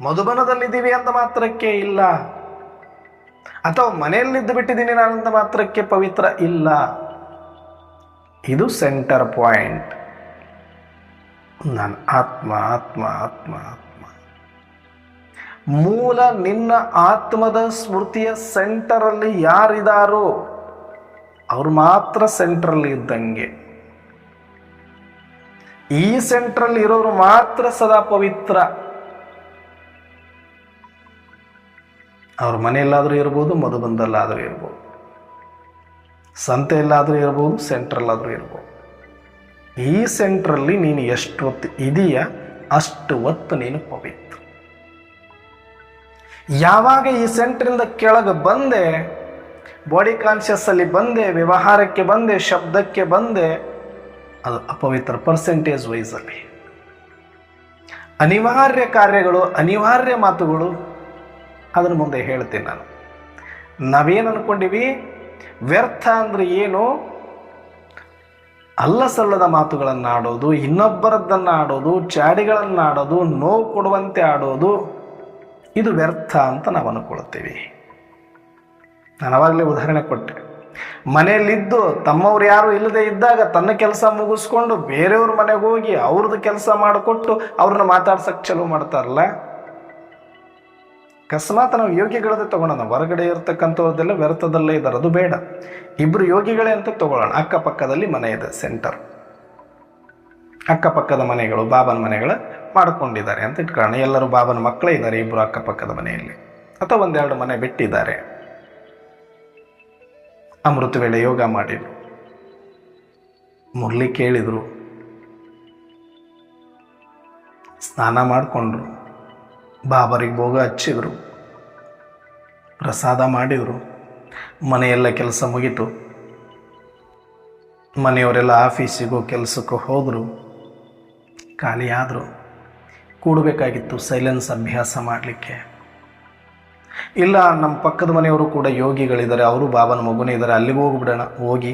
ಮಧುಬನದಲ್ಲಿದ್ದೀವಿ ಅಂತ ಮಾತ್ರಕ್ಕೆ ಇಲ್ಲ, ಅಥವಾ ಮನೆಯಲ್ಲಿದ್ದು ಬಿಟ್ಟಿದ್ದೀನಿ ನಾನಂತ ಮಾತ್ರಕ್ಕೆ ಪವಿತ್ರ ಇಲ್ಲ. ಇದು ಸೆಂಟರ್ ಪಾಯಿಂಟ್. ನಾನು ಆತ್ಮ ಆತ್ಮ ಆತ್ಮ ಆತ್ಮ. ಮೂಲ ನಿನ್ನ ಆತ್ಮದ ಸ್ಮೃತಿಯ ಸೆಂಟರಲ್ಲಿ ಯಾರಿದಾರೋ ಅವರು ಮಾತ್ರ ಸೆಂಟ್ರಲ್ಲಿ ಇದ್ದಂಗೆ. ಈ ಸೆಂಟ್ರಲ್ಲಿ ಇರೋರು ಮಾತ್ರ ಸದಾ ಪವಿತ್ರ. ಅವ್ರ ಮನೆಯಲ್ಲಾದರೂ ಇರ್ಬೋದು, ಮಧುಬಂದಲ್ಲಾದರೂ ಇರ್ಬೋದು, ಸಂತೆಯಲ್ಲಾದರೂ ಇರ್ಬೋದು, ಸೆಂಟ್ರಲ್ಲಾದರೂ ಇರ್ಬೋದು. ಈ ಸೆಂಟ್ರಲ್ಲಿ ನೀನು ಎಷ್ಟು ಹೊತ್ತು ಇದೆಯಾ ಅಷ್ಟು ಹೊತ್ತು ನೀನು ಪವಿತ್ರ. ಯಾವಾಗ ಈ ಸೆಂಟ್ರಿಂದ ಕೆಳಗೆ ಬಂದೆ, ಬಾಡಿ ಕಾನ್ಷಿಯಸ್ ಅಲ್ಲಿ ಬಂದೆ, ವ್ಯವಹಾರಕ್ಕೆ ಬಂದೆ, ಶಬ್ದಕ್ಕೆ ಬಂದೆ, ಅದು ಅಪವಿತ್ರ ಪರ್ಸೆಂಟೇಜ್ ವೈಸಲ್ಲಿ. ಅನಿವಾರ್ಯ ಕಾರ್ಯಗಳು, ಅನಿವಾರ್ಯ ಮಾತುಗಳು, ಅದರ ಮುಂದೆ ಹೇಳ್ತೀನಿ ನಾನು. ನಾವೇನು ಅನ್ಕೊಂಡಿವಿ, ವ್ಯರ್ಥ ಅಂದ್ರೆ ಏನು? ಅಲ್ಲ ಸಲ್ಲದ ಮಾತುಗಳನ್ನು ಆಡೋದು, ಇನ್ನೊಬ್ಬರದ್ದನ್ನು ಆಡೋದು, ಚಾಡಿಗಳನ್ನು ಆಡೋದು, ನೋವು ಕೊಡುವಂತೆ ಆಡೋದು, ಇದು ವ್ಯರ್ಥ ಅಂತ ನಾವು ಅನ್ಕೊಳ್ತೀವಿ. ನಾನು ಅವಾಗಲೇ ಉದಾಹರಣೆ ಕೊಟ್ಟೆ. ಮನೆಯಲ್ಲಿದ್ದು ತಮ್ಮವ್ರು ಯಾರು ಇಲ್ಲದೆ ಇದ್ದಾಗ ತನ್ನ ಕೆಲಸ ಮುಗಿಸ್ಕೊಂಡು ಬೇರೆಯವ್ರ ಮನೆಗೆ ಹೋಗಿ ಅವ್ರದ್ದು ಕೆಲಸ ಮಾಡಿಕೊಟ್ಟು ಅವ್ರನ್ನ ಮಾತಾಡ್ಸಕ್ಕೆ ಚಲೋ ಮಾಡ್ತಾರಲ್ಲ. ಅಕಸ್ಮಾತ್ ನಾವು ಯೋಗಿಗಳದ್ದೇ ತಗೊಳ್ಳೋಣ, ಹೊರಗಡೆ ಇರ್ತಕ್ಕಂಥವ್ರದ್ದೆಲ್ಲ ವ್ಯರ್ಥದಲ್ಲೇ ಇದ್ದಾರೆ, ಅದು ಬೇಡ. ಇಬ್ಬರು ಯೋಗಿಗಳೇ ಅಂತ ತಗೊಳ್ಳೋಣ. ಅಕ್ಕಪಕ್ಕದಲ್ಲಿ ಮನೆ ಇದೆ, ಸೆಂಟರ್. ಅಕ್ಕಪಕ್ಕದ ಮನೆಗಳು ಬಾಬನ ಮನೆಗಳು ಮಾಡ್ಕೊಂಡಿದ್ದಾರೆ ಅಂತ ಇಟ್ಕೊಳ್ಳೋಣ. ಎಲ್ಲರೂ ಬಾಬನ ಮಕ್ಕಳೇ ಇದ್ದಾರೆ, ಇಬ್ಬರು ಅಕ್ಕಪಕ್ಕದ ಮನೆಯಲ್ಲಿ, ಅಥವಾ 1-2 ಮನೆ ಬಿಟ್ಟಿದ್ದಾರೆ. ಅಮೃತ ವೇಳೆ ಯೋಗ ಮಾಡಿದ್ರು, ಮುರಳಿ ಕೇಳಿದ್ರು, ಸ್ನಾನ ಮಾಡಿಕೊಂಡ್ರು, ಬಾಬರಿಗೆ ಭೋಗ ಹಚ್ಚಿದ್ರು, ಪ್ರಸಾದ ಮಾಡಿದರು, ಮನೆಯೆಲ್ಲ ಕೆಲಸ ಮುಗೀತು, ಮನೆಯವರೆಲ್ಲ ಆಫೀಸಿಗೂ ಕೆಲಸಕ್ಕೂ ಹೋದರು, ಖಾಲಿಯಾದರು. ಕೂಡಬೇಕಾಗಿತ್ತು ಸೈಲೆನ್ಸ್ ಅಭ್ಯಾಸ ಮಾಡಲಿಕ್ಕೆ. ಇಲ್ಲ, ನಮ್ಮ ಪಕ್ಕದ ಮನೆಯವರು ಕೂಡ ಯೋಗಿಗಳಿದ್ದಾರೆ, ಅವರು ಬಾಬನ ಮಗುನೇ ಇದ್ದಾರೆ, ಅಲ್ಲಿಗೆ ಹೋಗ್ಬಿಡೋಣ. ಹೋಗಿ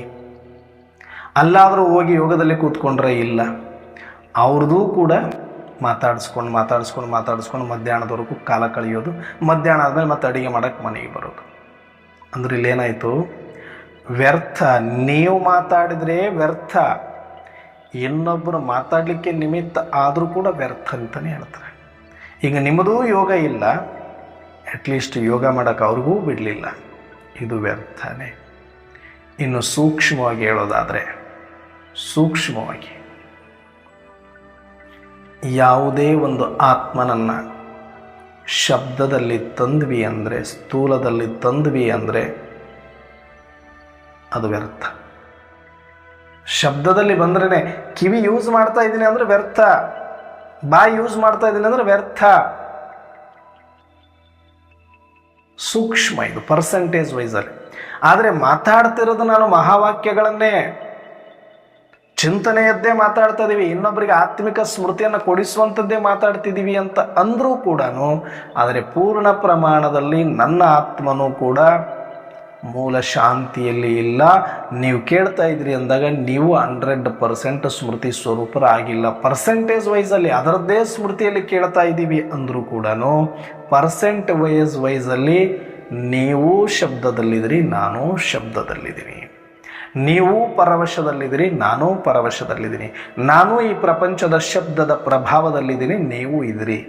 ಅಲ್ಲಾದರೂ ಹೋಗಿ ಯೋಗದಲ್ಲಿ ಕೂತ್ಕೊಂಡ್ರೆ ಇಲ್ಲ, ಅವ್ರದ್ದೂ ಕೂಡ ಮಾತಾಡಿಸ್ಕೊಂಡು ಮಧ್ಯಾಹ್ನದವರೆಗೂ ಕಾಲ ಕಳೆಯೋದು. ಮಧ್ಯಾಹ್ನ ಆದಮೇಲೆ ಮತ್ತೆ ಅಡುಗೆ ಮಾಡೋಕ್ಕೆ ಮನೆಗೆ ಬರೋದು. ಅಂದ್ರೆ ಇಲ್ಲೇನಾಯಿತು? ವ್ಯರ್ಥ. ನೀವು ಮಾತಾಡಿದರೆ ವ್ಯರ್ಥ, ಇನ್ನೊಬ್ಬರು ಮಾತಾಡಲಿಕ್ಕೆ ನಿಮಿತ್ತ ಆದರೂ ಕೂಡ ವ್ಯರ್ಥ ಅಂತಲೇ ಹೇಳ್ತಾರೆ. ಈಗ ನಿಮ್ಮದೂ ಯೋಗ ಇಲ್ಲ, ಅಟ್ಲೀಸ್ಟ್ ಯೋಗ ಮಾಡೋಕ್ಕೆ ಅವ್ರಿಗೂ ಬಿಡಲಿಲ್ಲ, ಇದು ವ್ಯರ್ಥನೇ. ಇನ್ನು ಸೂಕ್ಷ್ಮವಾಗಿ ಹೇಳೋದಾದರೆ, ಸೂಕ್ಷ್ಮವಾಗಿ ಯಾವುದೇ ಒಂದು ಆತ್ಮನನ್ನು ಶಬ್ದದಲ್ಲಿ ತಂದ್ವಿ ಅಂದರೆ, ಸ್ಥೂಲದಲ್ಲಿ ತಂದ್ವಿ ಅಂದರೆ ಅದು ವ್ಯರ್ಥ. ಶಬ್ದದಲ್ಲಿ ಬಂದ್ರೇ ಕಿವಿ ಯೂಸ್ ಮಾಡ್ತಾ ಇದ್ದೀನಿ ಅಂದರೆ ವ್ಯರ್ಥ, ಬಾಯಿ ಯೂಸ್ ಮಾಡ್ತಾ ಇದ್ದೀನಿ ಅಂದರೆ ವ್ಯರ್ಥ. ಸೂಕ್ಷ್ಮ ಇದು, ಪರ್ಸೆಂಟೇಜ್ ವೈಸಲ್ಲಿ. ಆದರೆ ಮಾತಾಡ್ತಿರೋದು ನಾನು ಮಹಾವಾಕ್ಯಗಳನ್ನೇ, ಚಿಂತನೆಯದ್ದೇ ಮಾತಾಡ್ತಾ ಇದ್ದೀವಿ, ಇನ್ನೊಬ್ಬರಿಗೆ ಆತ್ಮಿಕ ಸ್ಮೃತಿಯನ್ನು ಕೊಡಿಸುವಂಥದ್ದೇ ಮಾತಾಡ್ತಿದ್ದೀವಿ ಅಂತ ಅಂದರೂ ಕೂಡ, ಆದರೆ ಪೂರ್ಣ ಪ್ರಮಾಣದಲ್ಲಿ ನನ್ನ ಆತ್ಮನೂ ಕೂಡ ಮೂಲ ಶಾಂತಿಯಲ್ಲಿ ಇಲ್ಲ. ನೀವು ಕೇಳ್ತಾ ಇದ್ರಿ ಅಂದಾಗ ನೀವು 100% ಸ್ಮೃತಿ ಸ್ವರೂಪರಾಗಿಲ್ಲ. ಪರ್ಸೆಂಟೇಜ್ ವೈಸಲ್ಲಿ ಅದರದ್ದೇ ಸ್ಮೃತಿಯಲ್ಲಿ ಕೇಳ್ತಾ ಇದ್ದೀವಿ ಅಂದರೂ ಕೂಡ ಪರ್ಸೆಂಟ್ ವೈಸಲ್ಲಿ ನೀವು ಶಬ್ದದಲ್ಲಿದ್ದೀರಿ, ನಾನು ಶಬ್ದದಲ್ಲಿದ್ದೀನಿ. ನೀವು ಪರವಶದಲ್ಲಿದ್ದೀರಿ, ನಾನು ಪರವಶದಲ್ಲಿದ್ದೀನಿ. ನಾನು ಈ ಪ್ರಪಂಚದ ಶಬ್ದದ ಪ್ರಭಾವದಲ್ಲಿದ್ದೀನಿ, ನೀವು ಇದ್ದೀರಿ.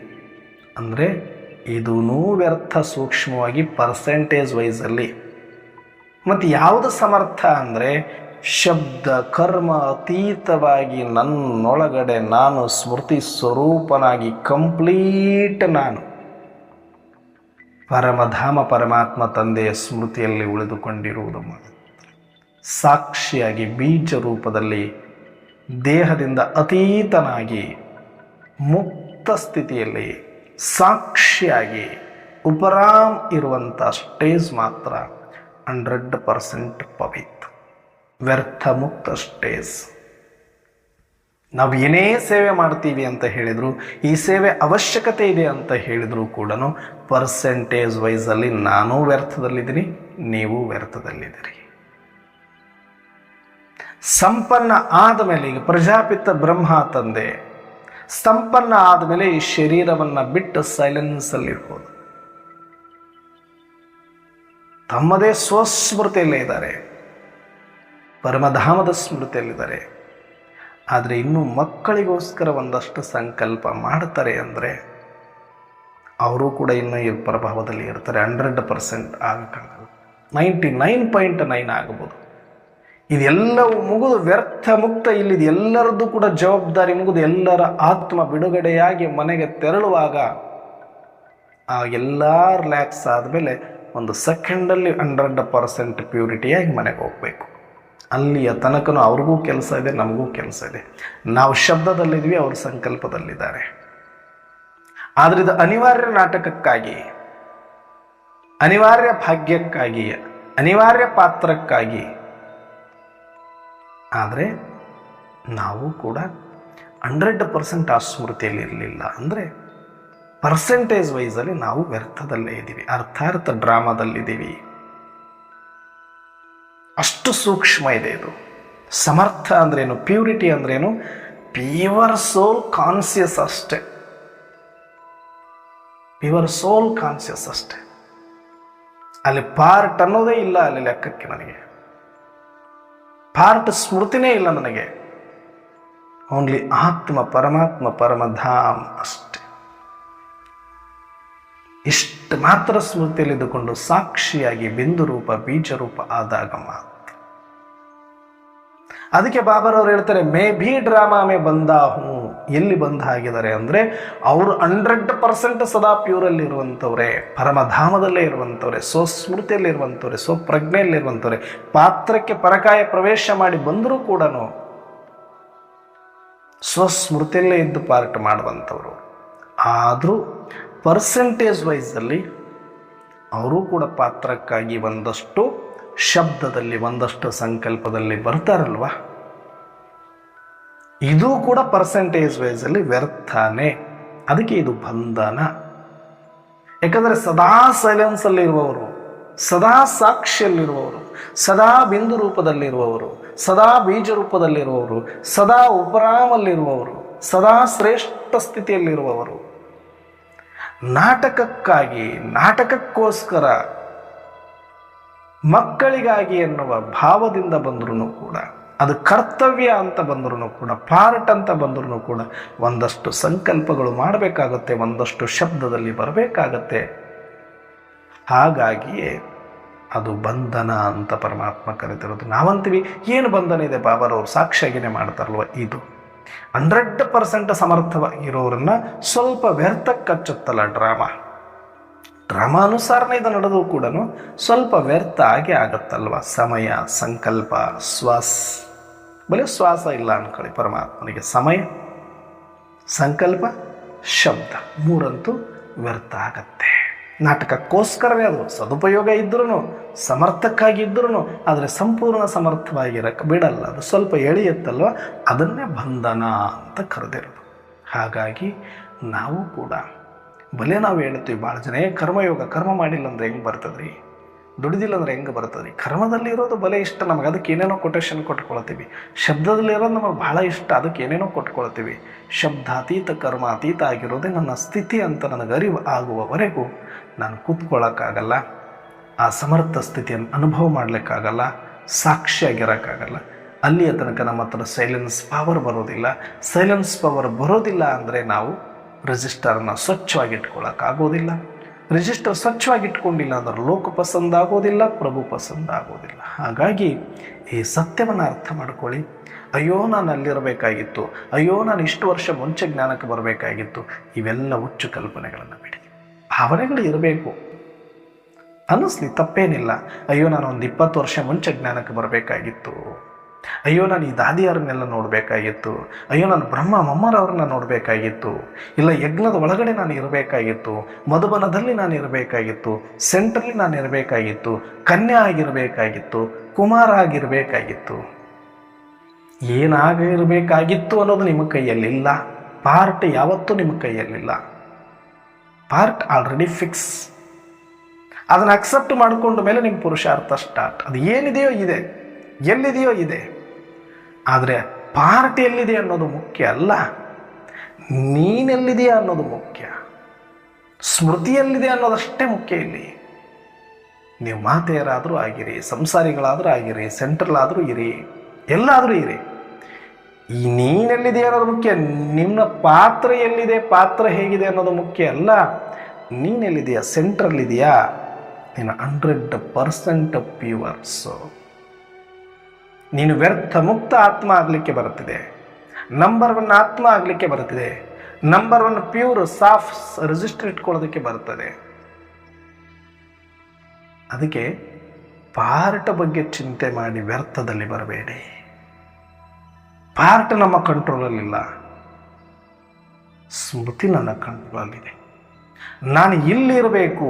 ಅಂದರೆ ಇದೂ ವ್ಯರ್ಥ ಸೂಕ್ಷ್ಮವಾಗಿ ಪರ್ಸೆಂಟೇಜ್ ವೈಸಲ್ಲಿ. ಮತ್ತು ಯಾವುದು ಸಮರ್ಥ ಅಂದರೆ ಶಬ್ದ ಕರ್ಮ ಅತೀತವಾಗಿ ನನ್ನೊಳಗಡೆ ನಾನು ಸ್ಮೃತಿ ಸ್ವರೂಪನಾಗಿ ಕಂಪ್ಲೀಟ್ ನಾನು ಪರಮಧಾಮ ಪರಮಾತ್ಮ ತಂದೆಯ ಸ್ಮೃತಿಯಲ್ಲಿ ಉಳಿದುಕೊಂಡಿರುವುದು ಸಾಕ್ಷಿಯಾಗಿ ಬೀಜ ರೂಪದಲ್ಲಿ ದೇಹದಿಂದ ಅತೀತನಾಗಿ ಮುಕ್ತ ಸ್ಥಿತಿಯಲ್ಲಿ ಸಾಕ್ಷಿಯಾಗಿ ಉಪರಾಮ್ ಇರುವಂಥ ಸ್ಟೇಜ್ ಮಾತ್ರ 100% ಪವಿತ್ರ ವ್ಯರ್ಥ ಮುಕ್ತ ಸ್ಟೇಜ್. ನಾವು ಏನೇ ಸೇವೆ ಮಾಡ್ತೀವಿ ಅಂತ ಹೇಳಿದ್ರು, ಈ ಸೇವೆ ಅವಶ್ಯಕತೆ ಇದೆ ಅಂತ ಹೇಳಿದ್ರು ಕೂಡ ಪರ್ಸೆಂಟೇಜ್ ವೈಸಲ್ಲಿ ನಾನು ವ್ಯರ್ಥದಲ್ಲಿದ್ದೀನಿ, ನೀವು ವ್ಯರ್ಥದಲ್ಲಿದ್ದೀರಿ. ಸಂಪನ್ನ ಆದಮೇಲೆ ಈಗ ಪ್ರಜಾಪಿತ ಬ್ರಹ್ಮ ತಂದೆ ಸಂಪನ್ನ ಆದಮೇಲೆ ಈ ಶರೀರವನ್ನು ಬಿಟ್ಟು ಸೈಲೆನ್ಸಲ್ಲಿರ್ಬೋದು. ತಮ್ಮದೇ ಸ್ವಸ್ಮೃತಿಯಲ್ಲೇ ಇದ್ದಾರೆ, ಪರಮಧಾಮದ ಸ್ಮೃತಿಯಲ್ಲಿದ್ದಾರೆ. ಆದರೆ ಇನ್ನೂ ಮಕ್ಕಳಿಗೋಸ್ಕರ ಒಂದಷ್ಟು ಸಂಕಲ್ಪ ಮಾಡ್ತಾರೆ ಅಂದರೆ ಅವರು ಕೂಡ ಇನ್ನೂ ಈ ಪ್ರಭಾವದಲ್ಲಿ ಇರ್ತಾರೆ. 100% ಆಗಕ್ಕಾಗಲ್ಲ, 99.9 ಆಗಬಹುದು. ಇದೆಲ್ಲವೂ ಮುಗಿದು ವ್ಯರ್ಥ ಮುಕ್ತ ಇಲ್ಲಿದೆ ಎಲ್ಲರದ್ದು ಕೂಡ ಜವಾಬ್ದಾರಿ ಮುಗಿದು ಎಲ್ಲರ ಆತ್ಮ ಬಿಡುಗಡೆಯಾಗಿ ಮನೆಗೆ ತೆರಳುವಾಗ ಆ ಎಲ್ಲ ರಿಲ್ಯಾಕ್ಸ್ ಆದಮೇಲೆ ಒಂದು ಸೆಕೆಂಡಲ್ಲಿ 100% ಪ್ಯೂರಿಟಿಯಾಗಿ ಮನೆಗೆ ಹೋಗಬೇಕು. ಅಲ್ಲಿಯ ತನಕನೂ ಅವ್ರಿಗೂ ಕೆಲಸ ಇದೆ, ನಮಗೂ ಕೆಲಸ ಇದೆ. ನಾವು ಶಬ್ದದಲ್ಲಿದ್ವಿ, ಅವರು ಸಂಕಲ್ಪದಲ್ಲಿದ್ದಾರೆ. ಆದರೆ ಇದು ಅನಿವಾರ್ಯ ನಾಟಕಕ್ಕಾಗಿ, ಅನಿವಾರ್ಯ ಭಾಗ್ಯಕ್ಕಾಗಿ, ಅನಿವಾರ್ಯ ಪಾತ್ರಕ್ಕಾಗಿ. ಆದರೆ ನಾವು ಕೂಡ 100% ಆ ಸ್ಮೃತಿಯಲ್ಲಿ ಇರಲಿಲ್ಲ ಅಂದರೆ ಪರ್ಸೆಂಟೇಜ್ ವೈಸಲ್ಲಿ ನಾವು ವ್ಯರ್ಥದಲ್ಲೇ ಇದ್ದೀವಿ, ಅರ್ಥಾರ್ಥ ಡ್ರಾಮಾದಲ್ಲಿದ್ದೀವಿ. ಅಷ್ಟು ಸೂಕ್ಷ್ಮ ಇದೆ ಇದು. ಸಮರ್ಥ ಅಂದ್ರೇನು, ಪ್ಯೂರಿಟಿ ಅಂದ್ರೇನು, ಪ್ಯೂರ್ ಸೋಲ್ ಕಾನ್ಸಿಯಸ್ ಅಷ್ಟೆ, ಪ್ಯೂರ್ ಸೋಲ್ ಕಾನ್ಸಿಯಸ್ ಅಷ್ಟೆ. ಅಲ್ಲಿ ಪಾರ್ಟ್ ಅನ್ನೋದೇ ಇಲ್ಲ, ಅಲ್ಲಿ ಲೆಕ್ಕಕ್ಕೆ ನನಗೆ ಪಾರ್ಟ್ ಸ್ಮೃತಿನೇ ಇಲ್ಲ ನನಗೆ. ಓನ್ಲಿ ಆತ್ಮ ಪರಮಾತ್ಮ ಪರಮಧಾಮ್ ಅಷ್ಟೆ. ಇಷ್ಟು ಮಾತ್ರ ಸ್ಮೃತಿಯಲ್ಲಿದ್ದುಕೊಂಡು ಸಾಕ್ಷಿಯಾಗಿ ಬಿಂದು ರೂಪ ಬೀಜ ರೂಪ ಆದಾಗ ಮಾತ್ರ. ಅದಕ್ಕೆ ಬಾಬಾರವ್ರು ಹೇಳ್ತಾರೆ, ಮೇ ಭೀ ಡ್ರಾಮಾ ಮೇ ಬಂದಾ ಹೂ. ಎಲ್ಲಿ ಬಂದ ಆಗಿದ್ದಾರೆ ಅಂದರೆ ಅವರು 100% ಸದಾ ಪ್ಯೂರಲ್ಲಿ ಇರುವಂಥವ್ರೆ, ಪರಮಧಾಮದಲ್ಲೇ ಇರುವಂಥವ್ರೆ, ಸ್ವಸ್ಮೃತಿಯಲ್ಲಿ ಇರುವಂಥವ್ರೆ, ಸ್ವಪ್ರಜ್ಞೆಯಲ್ಲಿರುವಂಥವ್ರೆ. ಪಾತ್ರಕ್ಕೆ ಪರಕಾಯ ಪ್ರವೇಶ ಮಾಡಿ ಬಂದರೂ ಕೂಡ ಸ್ವಸ್ಮೃತಿಯಲ್ಲೇ ಇದ್ದು ಪಾರ್ಟ್ ಮಾಡುವಂಥವ್ರು. ಆದರೂ ಪರ್ಸೆಂಟೇಜ್ ವೈಸಲ್ಲಿ ಅವರು ಕೂಡ ಪಾತ್ರಕ್ಕಾಗಿ ಒಂದಷ್ಟು ಶಬ್ದದಲ್ಲಿ ಒಂದಷ್ಟು ಸಂಕಲ್ಪದಲ್ಲಿ ಬರ್ತಾರಲ್ವ, ಇದು ಕೂಡ ಪರ್ಸೆಂಟೇಜ್ ವೈಸಲ್ಲಿ ವ್ಯರ್ಥನೇ. ಅದಕ್ಕೆ ಇದು ಬಂಧನ. ಯಾಕಂದರೆ ಸದಾ ಸೈಲೆನ್ಸಲ್ಲಿರುವವರು, ಸದಾ ಸಾಕ್ಷಿಯಲ್ಲಿರುವವರು, ಸದಾ ಬಿಂದು ರೂಪದಲ್ಲಿರುವವರು, ಸದಾ ಬೀಜ ರೂಪದಲ್ಲಿರುವವರು, ಸದಾ ಉಪರಾಮಲ್ಲಿರುವವರು, ಸದಾ ಶ್ರೇಷ್ಠ ಸ್ಥಿತಿಯಲ್ಲಿರುವವರು ನಾಟಕಕ್ಕಾಗಿ, ನಾಟಕಕ್ಕೋಸ್ಕರ, ಮಕ್ಕಳಿಗಾಗಿ ಎನ್ನುವ ಭಾವದಿಂದ ಬಂದರೂ ಕೂಡ, ಅದು ಕರ್ತವ್ಯ ಅಂತ ಬಂದರೂ ಕೂಡ, ಪಾರ್ಟ್ ಅಂತ ಬಂದರೂ ಕೂಡ ಒಂದಷ್ಟು ಸಂಕಲ್ಪಗಳು ಮಾಡಬೇಕಾಗತ್ತೆ, ಒಂದಷ್ಟು ಶಬ್ದದಲ್ಲಿ ಬರಬೇಕಾಗತ್ತೆ. ಹಾಗಾಗಿಯೇ ಅದು ಬಂಧನ ಅಂತ ಪರಮಾತ್ಮ ಕರೆತಿರೋದು. ನಾವಂತೀವಿ ಏನು ಬಂಧನ ಇದೆ, ಬಾಬಾರವ್ರು ಸಾಕ್ಷಿಯಾಗಿಯೇ ಮಾಡ್ತಾರಲ್ವ. ಇದು 100% ಸಮರ್ಥವಾಗಿರೋರನ್ನ ಸ್ವಲ್ಪ ವ್ಯರ್ಥಕ್ಕೆ ಹಚ್ಚುತ್ತಲ್ಲ ಡ್ರಾಮಾ. ಡ್ರಾಮಾನುಸಾರನೇ ಇದು ನಡೆದು ಕೂಡ ಸ್ವಲ್ಪ ವ್ಯರ್ಥ ಆಗೇ ಆಗತ್ತಲ್ವ. ಸಮಯ, ಸಂಕಲ್ಪ, ಶ್ವಾಸ, ಬರೀ ಶ್ವಾಸ ಇಲ್ಲ ಅನ್ಕೊಳ್ಳಿ, ಪರಮಾತ್ಮನಿಗೆ ಸಮಯ, ಸಂಕಲ್ಪ, ಶಬ್ದ ಮೂರಂತೂ ವ್ಯರ್ಥ ಆಗತ್ತೆ. ನಾಟಕಕ್ಕೋಸ್ಕರವೇ ಅದು ಸದುಪಯೋಗ ಇದ್ರೂ, ಸಮರ್ಥಕ್ಕಾಗಿದ್ರೂ, ಆದರೆ ಸಂಪೂರ್ಣ ಸಮರ್ಥವಾಗಿರಕ್ಕೆ ಬಿಡಲ್ಲ. ಅದು ಸ್ವಲ್ಪ ಎಳೆಯುತ್ತಲ್ವ, ಅದನ್ನೇ ಬಂಧನ ಅಂತ ಕರೆದಿರೋದು. ಹಾಗಾಗಿ ನಾವು ಕೂಡ ಬಲೆ ನಾವು ಹೇಳ್ತೀವಿ, ಭಾಳ ಜನ ಕರ್ಮಯೋಗ ಕರ್ಮ ಮಾಡಿಲ್ಲ ಅಂದ್ರೆ ಹೆಂಗೆ ಬರ್ತದ್ರಿ? ದುಡಿದಿಲ್ಲ ಅಂದರೆ ಹೆಂಗೆ ಬರ್ತದೆ? ಕರ್ಮದಲ್ಲಿ ಇರೋದು ಬಲೆ ಇಷ್ಟ ನಮಗೆ, ಅದಕ್ಕೆ ಏನೇನೋ ಕೊಟೇಶನ್ ಕೊಟ್ಕೊಳ್ತೀವಿ. ಶಬ್ದದಲ್ಲಿರೋದು ನಮಗೆ ಬಹಳ ಇಷ್ಟ, ಅದಕ್ಕೆ ಏನೇನೋ ಕೊಟ್ಕೊಳ್ತೀವಿ. ಶಬ್ದಾತೀತ ಕರ್ಮಾತೀತ ಆಗಿರೋದೇ ನನ್ನ ಸ್ಥಿತಿ ಅಂತ ನನಗೆ ಅರಿವು ಆಗುವವರೆಗೂ ನಾನು ಕೂತ್ಕೊಳ್ಳೋಕ್ಕಾಗಲ್ಲ, ಆ ಸಮರ್ಥ ಸ್ಥಿತಿಯನ್ನು ಅನುಭವ ಮಾಡಲಿಕ್ಕಾಗಲ್ಲ, ಸಾಕ್ಷಿಯಾಗಿರೋಕ್ಕಾಗಲ್ಲ. ಅಲ್ಲಿಯ ತನಕ ನಮ್ಮ ಹತ್ರ ಸೈಲೆನ್ಸ್ ಪವರ್ ಬರೋದಿಲ್ಲ. ಸೈಲೆನ್ಸ್ ಪವರ್ ಬರೋದಿಲ್ಲ ಅಂದರೆ ನಾವು ರಿಜಿಸ್ಟರನ್ನು ಸ್ವಚ್ಛವಾಗಿ ಇಟ್ಕೊಳ್ಳೋಕ್ಕಾಗೋದಿಲ್ಲ. ರಿಜಿಸ್ಟರ್ ಸ್ವಚ್ಛವಾಗಿ ಇಟ್ಕೊಂಡಿಲ್ಲ ಅಂದ್ರೆ ಲೋಕ ಪಸಂದ ಆಗೋದಿಲ್ಲ, ಪ್ರಭು ಪಸಂದ ಆಗೋದಿಲ್ಲ. ಹಾಗಾಗಿ ಈ ಸತ್ಯವನ್ನು ಅರ್ಥ ಮಾಡ್ಕೊಳ್ಳಿ. ಅಯ್ಯೋ ನಾನು ಅಲ್ಲಿರಬೇಕಾಗಿತ್ತು, ಅಯ್ಯೋ ನಾನು ಇಷ್ಟು ವರ್ಷ ಮುಂಚೆ ಜ್ಞಾನಕ್ಕೆ ಬರಬೇಕಾಗಿತ್ತು, ಇವೆಲ್ಲ ಹುಚ್ಚು ಕಲ್ಪನೆಗಳನ್ನು ಬಿಡಿ. ಭಾವನೆಗಳು ಇರಬೇಕು, ಅನ್ನಿಸ್ಲಿ, ತಪ್ಪೇನಿಲ್ಲ. ಅಯ್ಯೋ ನಾನು ಒಂದು 20 ವರ್ಷ ಮುಂಚೆ ಜ್ಞಾನಕ್ಕೆ ಬರಬೇಕಾಗಿತ್ತು, ಅಯ್ಯೋ ನಾನು ಈ ದಾದಿಯರನ್ನೆಲ್ಲ ನೋಡಬೇಕಾಗಿತ್ತು, ಅಯ್ಯೋ ನಾನು ಬ್ರಹ್ಮ ಮಮ್ಮರವ್ರನ್ನ ನೋಡಬೇಕಾಗಿತ್ತು, ಇಲ್ಲ ಯಜ್ಞದ ಒಳಗಡೆ ನಾನು ಇರಬೇಕಾಗಿತ್ತು, ಮಧುಬನದಲ್ಲಿ ನಾನು ಇರಬೇಕಾಗಿತ್ತು, ಸೆಂಟ್ರಲ್ಲಿ ನಾನು ಇರಬೇಕಾಗಿತ್ತು, ಕನ್ಯಾ ಆಗಿರಬೇಕಾಗಿತ್ತು, ಕುಮಾರ ಆಗಿರಬೇಕಾಗಿತ್ತು. ಏನಾಗಿರಬೇಕಾಗಿತ್ತು ಅನ್ನೋದು ನಿಮ್ಮ ಕೈಯಲ್ಲಿಲ್ಲ. ಪಾರ್ಟ್ ಯಾವತ್ತೂ ನಿಮ್ಮ ಕೈಯಲ್ಲಿಲ್ಲ. Part already fix. ಅದನ್ನು ಅಕ್ಸೆಪ್ಟ್ ಮಾಡಿಕೊಂಡ ಮೇಲೆ ನಿಮ್ಮ ಪುರುಷಾರ್ಥ ಸ್ಟಾರ್ಟ್. ಅದು ಏನಿದೆಯೋ ಇದೆ, ಎಲ್ಲಿದೆಯೋ ಇದೆ. ಆದರೆ ಪಾರ್ಟ್ ಎಲ್ಲಿದೆ ಅನ್ನೋದು ಮುಖ್ಯ ಅಲ್ಲ, ನೀನೆಲ್ಲಿದೆಯಾ ಅನ್ನೋದು ಮುಖ್ಯ. ಸ್ಮೃತಿಯಲ್ಲಿದೆ ಅನ್ನೋದಷ್ಟೇ ಮುಖ್ಯ. ಇಲ್ಲಿ ನೀವು ಮಾತೆಯರಾದರೂ ಆಗಿರಿ, ಸಂಸಾರಿಗಳಾದರೂ ಆಗಿರಿ, ಸೆಂಟ್ರಲ್ ಇರಿ, ಎಲ್ಲಾದರೂ ಇರಿ, ಈ ನೀನೆಲ್ಲಿದೆ ಅನ್ನೋದು ಮುಖ್ಯ. ನಿಮ್ಮ ಪಾತ್ರ ಎಲ್ಲಿದೆ, ಪಾತ್ರ ಹೇಗಿದೆ ಅನ್ನೋದು ಮುಖ್ಯ ಅಲ್ಲ. ನೀನೆಲ್ಲಿದೆಯಾ, ಸೆಂಟ್ರಲ್ಲಿದೆಯಾ, ನೀನು 100% ಪ್ಯೂವರ್ಸು. ನೀನು ವ್ಯರ್ಥ ಮುಕ್ತ ಆತ್ಮ ಆಗಲಿಕ್ಕೆ ಬರುತ್ತಿದೆ, ನಂಬರ್ 1 ಆತ್ಮ ಆಗಲಿಕ್ಕೆ ಬರುತ್ತಿದೆ, ನಂಬರ್ 1 ಪ್ಯೂರ್ ಸಾಫ್ ರಿಜಿಸ್ಟರ್ ಇಟ್ಕೊಳ್ಳೋದಕ್ಕೆ ಬರ್ತದೆ. ಅದಕ್ಕೆ ಪಾರ್ಟ್ ಬಗ್ಗೆ ಚಿಂತೆ ಮಾಡಿ ವ್ಯರ್ಥದಲ್ಲಿ ಬರಬೇಡಿ. ಪಾರ್ಟ್ ನಮ್ಮ ಕಂಟ್ರೋಲಲ್ಲಿಲ್ಲ, ಸ್ಮೃತಿ ನನ್ನ ಕಂಟ್ರೋಲಲ್ಲಿದೆ. ನಾನು ಇಲ್ಲಿರಬೇಕು,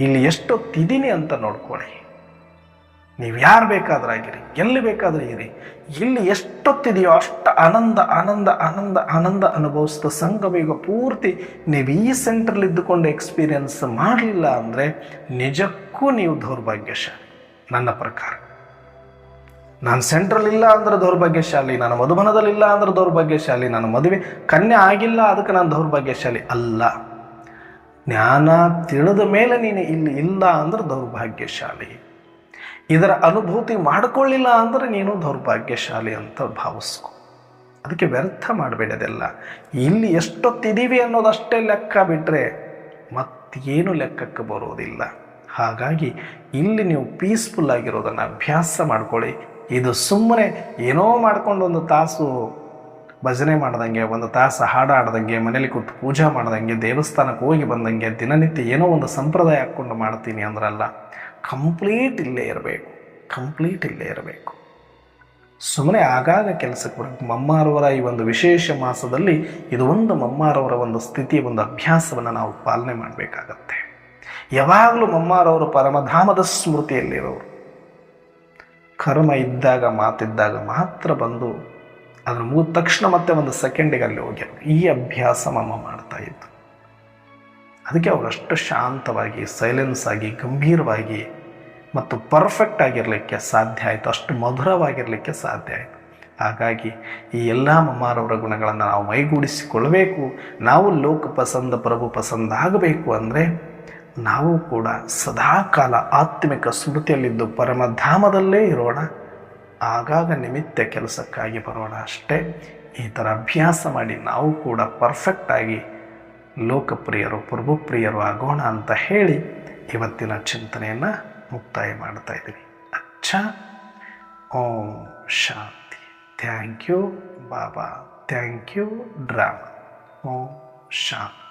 ಇಲ್ಲಿ ಎಷ್ಟೊತ್ತಿದ್ದೀನಿ ಅಂತ ನೋಡ್ಕೊಳ್ಳಿ. ನೀವು ಯಾರು ಬೇಕಾದ್ರೂ ಆಗಿರಿ, ಎಲ್ಲಿ ಬೇಕಾದರೂ ಇರಿ, ಇಲ್ಲಿ ಎಷ್ಟೊತ್ತಿದೆಯೋ ಅಷ್ಟು ಆನಂದ ಆನಂದ ಆನಂದ ಆನಂದ ಅನುಭವಿಸಿದ ಸಂಗಮಯುಗ ಪೂರ್ತಿ ನೀವು ಈ ಸೆಂಟ್ರಲ್ಲಿ ಇದ್ದುಕೊಂಡು ಎಕ್ಸ್ಪೀರಿಯನ್ಸ್ ಮಾಡಲಿಲ್ಲ ಅಂದರೆ ನಿಜಕ್ಕೂ ನೀವು ದೌರ್ಭಾಗ್ಯಶಾಲಿ. ನನ್ನ ಪ್ರಕಾರ ನಾನು ಸೆಂಟ್ರಲ್ ಇಲ್ಲ ಅಂದ್ರೆ ದೌರ್ಭಾಗ್ಯಶಾಲಿ, ನಾನು ಮಧುಬನದಲ್ಲಿಲ್ಲ ಅಂದ್ರೆ ದೌರ್ಭಾಗ್ಯಶಾಲಿ, ನಾನು ಮದುವೆ ಕನ್ಯೆ ಆಗಿಲ್ಲ ಅದಕ್ಕೆ ನಾನು ದೌರ್ಭಾಗ್ಯಶಾಲಿ ಅಲ್ಲ. ಜ್ಞಾನ ತಿಳಿದ ಮೇಲೆ ನೀನು ಇಲ್ಲಿ ಇಲ್ಲ ಅಂದ್ರೆ ದೌರ್ಭಾಗ್ಯಶಾಲಿ. ಇದರ ಅನುಭೂತಿ ಮಾಡಿಕೊಳ್ಳಿಲ್ಲ ಅಂದರೆ ನೀನು ದೌರ್ಭಾಗ್ಯಶಾಲಿ ಅಂತ ಭಾವಿಸ್ಕೊ. ಅದಕ್ಕೆ ವ್ಯರ್ಥ ಮಾಡಬೇಡದೆಲ್ಲ. ಇಲ್ಲಿ ಎಷ್ಟೊತ್ತಿದ್ದೀವಿ ಅನ್ನೋದಷ್ಟೇ ಲೆಕ್ಕ ಬಿಟ್ಟರೆ ಮತ್ತೇನು ಲೆಕ್ಕಕ್ಕೆ ಬರೋದಿಲ್ಲ. ಹಾಗಾಗಿ ಇಲ್ಲಿ ನೀವು ಪೀಸ್ಫುಲ್ ಆಗಿರೋದನ್ನು ಅಭ್ಯಾಸ ಮಾಡ್ಕೊಳ್ಳಿ. ಇದು ಸುಮ್ಮನೆ ಏನೋ ಮಾಡ್ಕೊಂಡು 1 ತಾಸು ಭಜನೆ ಮಾಡ್ದಂಗೆ, 1 ತಾಸು ಹಾಡಾಡ್ದಂಗೆ, ಮನೇಲಿ ಕೂತು ಪೂಜಾ ಮಾಡ್ದಂಗೆ, ದೇವಸ್ಥಾನಕ್ಕೆ ಹೋಗಿ ಬಂದಂಗೆ, ದಿನನಿತ್ಯ ಏನೋ ಒಂದು ಸಂಪ್ರದಾಯ ಹಾಕ್ಕೊಂಡು ಮಾಡ್ತೀನಿ ಅಂದ್ರಲ್ಲ. ಕಂಪ್ಲೀಟ್ ಇಲ್ಲೇ ಇರಬೇಕು, ಕಂಪ್ಲೀಟ್ ಇಲ್ಲೇ ಇರಬೇಕು. ಸುಮ್ಮನೆ ಆಗಾಗ ಕೆಲಸಕ್ಕೆ ಬರಬೇಕು. ಮಮ್ಮಾರವರ ಈ ಒಂದು ವಿಶೇಷ ಮಾಸದಲ್ಲಿ ಇದು ಒಂದು ಮಮ್ಮಾರವರ ಒಂದು ಸ್ಥಿತಿಯ ಒಂದು ಅಭ್ಯಾಸವನ್ನು ನಾವು ಪಾಲನೆ ಮಾಡಬೇಕಾಗತ್ತೆ. ಯಾವಾಗಲೂ ಮಮ್ಮಾರವರು ಪರಮಧಾಮದ ಸ್ಮೃತಿಯಲ್ಲಿರೋರು. ಕರ್ಮ ಇದ್ದಾಗ ಮಾತಿದ್ದಾಗ ಮಾತ್ರ ಬಂದು ಅದರ ಮುಗಿದ ತಕ್ಷಣ ಮತ್ತೆ 1 ಸೆಕೆಂಡಿಗೆ ಅಲ್ಲಿ ಹೋಗ್ಯಾರು. ಈ ಅಭ್ಯಾಸ ಮಮ್ಮ ಮಾಡ್ತಾ ಇತ್ತು. ಅದಕ್ಕೆ ಅವರಷ್ಟು ಶಾಂತವಾಗಿ, ಸೈಲೆನ್ಸ್ ಆಗಿ, ಗಂಭೀರವಾಗಿ ಮತ್ತು ಪರ್ಫೆಕ್ಟ್ ಆಗಿರಲಿಕ್ಕೆ ಸಾಧ್ಯ ಆಯಿತು, ಅಷ್ಟು ಮಧುರವಾಗಿರಲಿಕ್ಕೆ ಸಾಧ್ಯ ಆಯಿತು. ಹಾಗಾಗಿ ಈ ಎಲ್ಲ ಮಮ್ಮಾರವರ ಗುಣಗಳನ್ನು ನಾವು ಮೈಗೂಡಿಸಿಕೊಳ್ಳಬೇಕು. ನಾವು ಲೋಕ ಪಸಂದ ಪ್ರಭು ಪಸಂದ ಆಗಬೇಕು ಅಂದರೆ ನಾವು ಕೂಡ ಸದಾಕಾಲ ಆತ್ಮಿಕ ಸ್ಮೃತಿಯಲ್ಲಿದ್ದು ಪರಮಧಾಮದಲ್ಲೇ ಇರೋಣ. ಆಗಾಗ ನಿಮಿತ್ತ ಕೆಲಸಕ್ಕಾಗಿ ಬರೋಣ ಅಷ್ಟೇ. ಈ ಥರ ಅಭ್ಯಾಸ ಮಾಡಿ ನಾವು ಕೂಡ ಪರ್ಫೆಕ್ಟಾಗಿ ಲೋಕಪ್ರಿಯರು ಪ್ರಭುಪ್ರಿಯರು ಆಗೋಣ ಅಂತ ಹೇಳಿ ಇವತ್ತಿನ ಚಿಂತನೆಯನ್ನು ಮುಕ್ತಾಯ ಮಾಡ್ತಾ ಇದ್ದೀವಿ. ಅಚ್ಚಾ, ಓಂ ಶಾಂತಿ. Thank you Baba, thank you drama. ಓಂ ಶಾಂತಿ.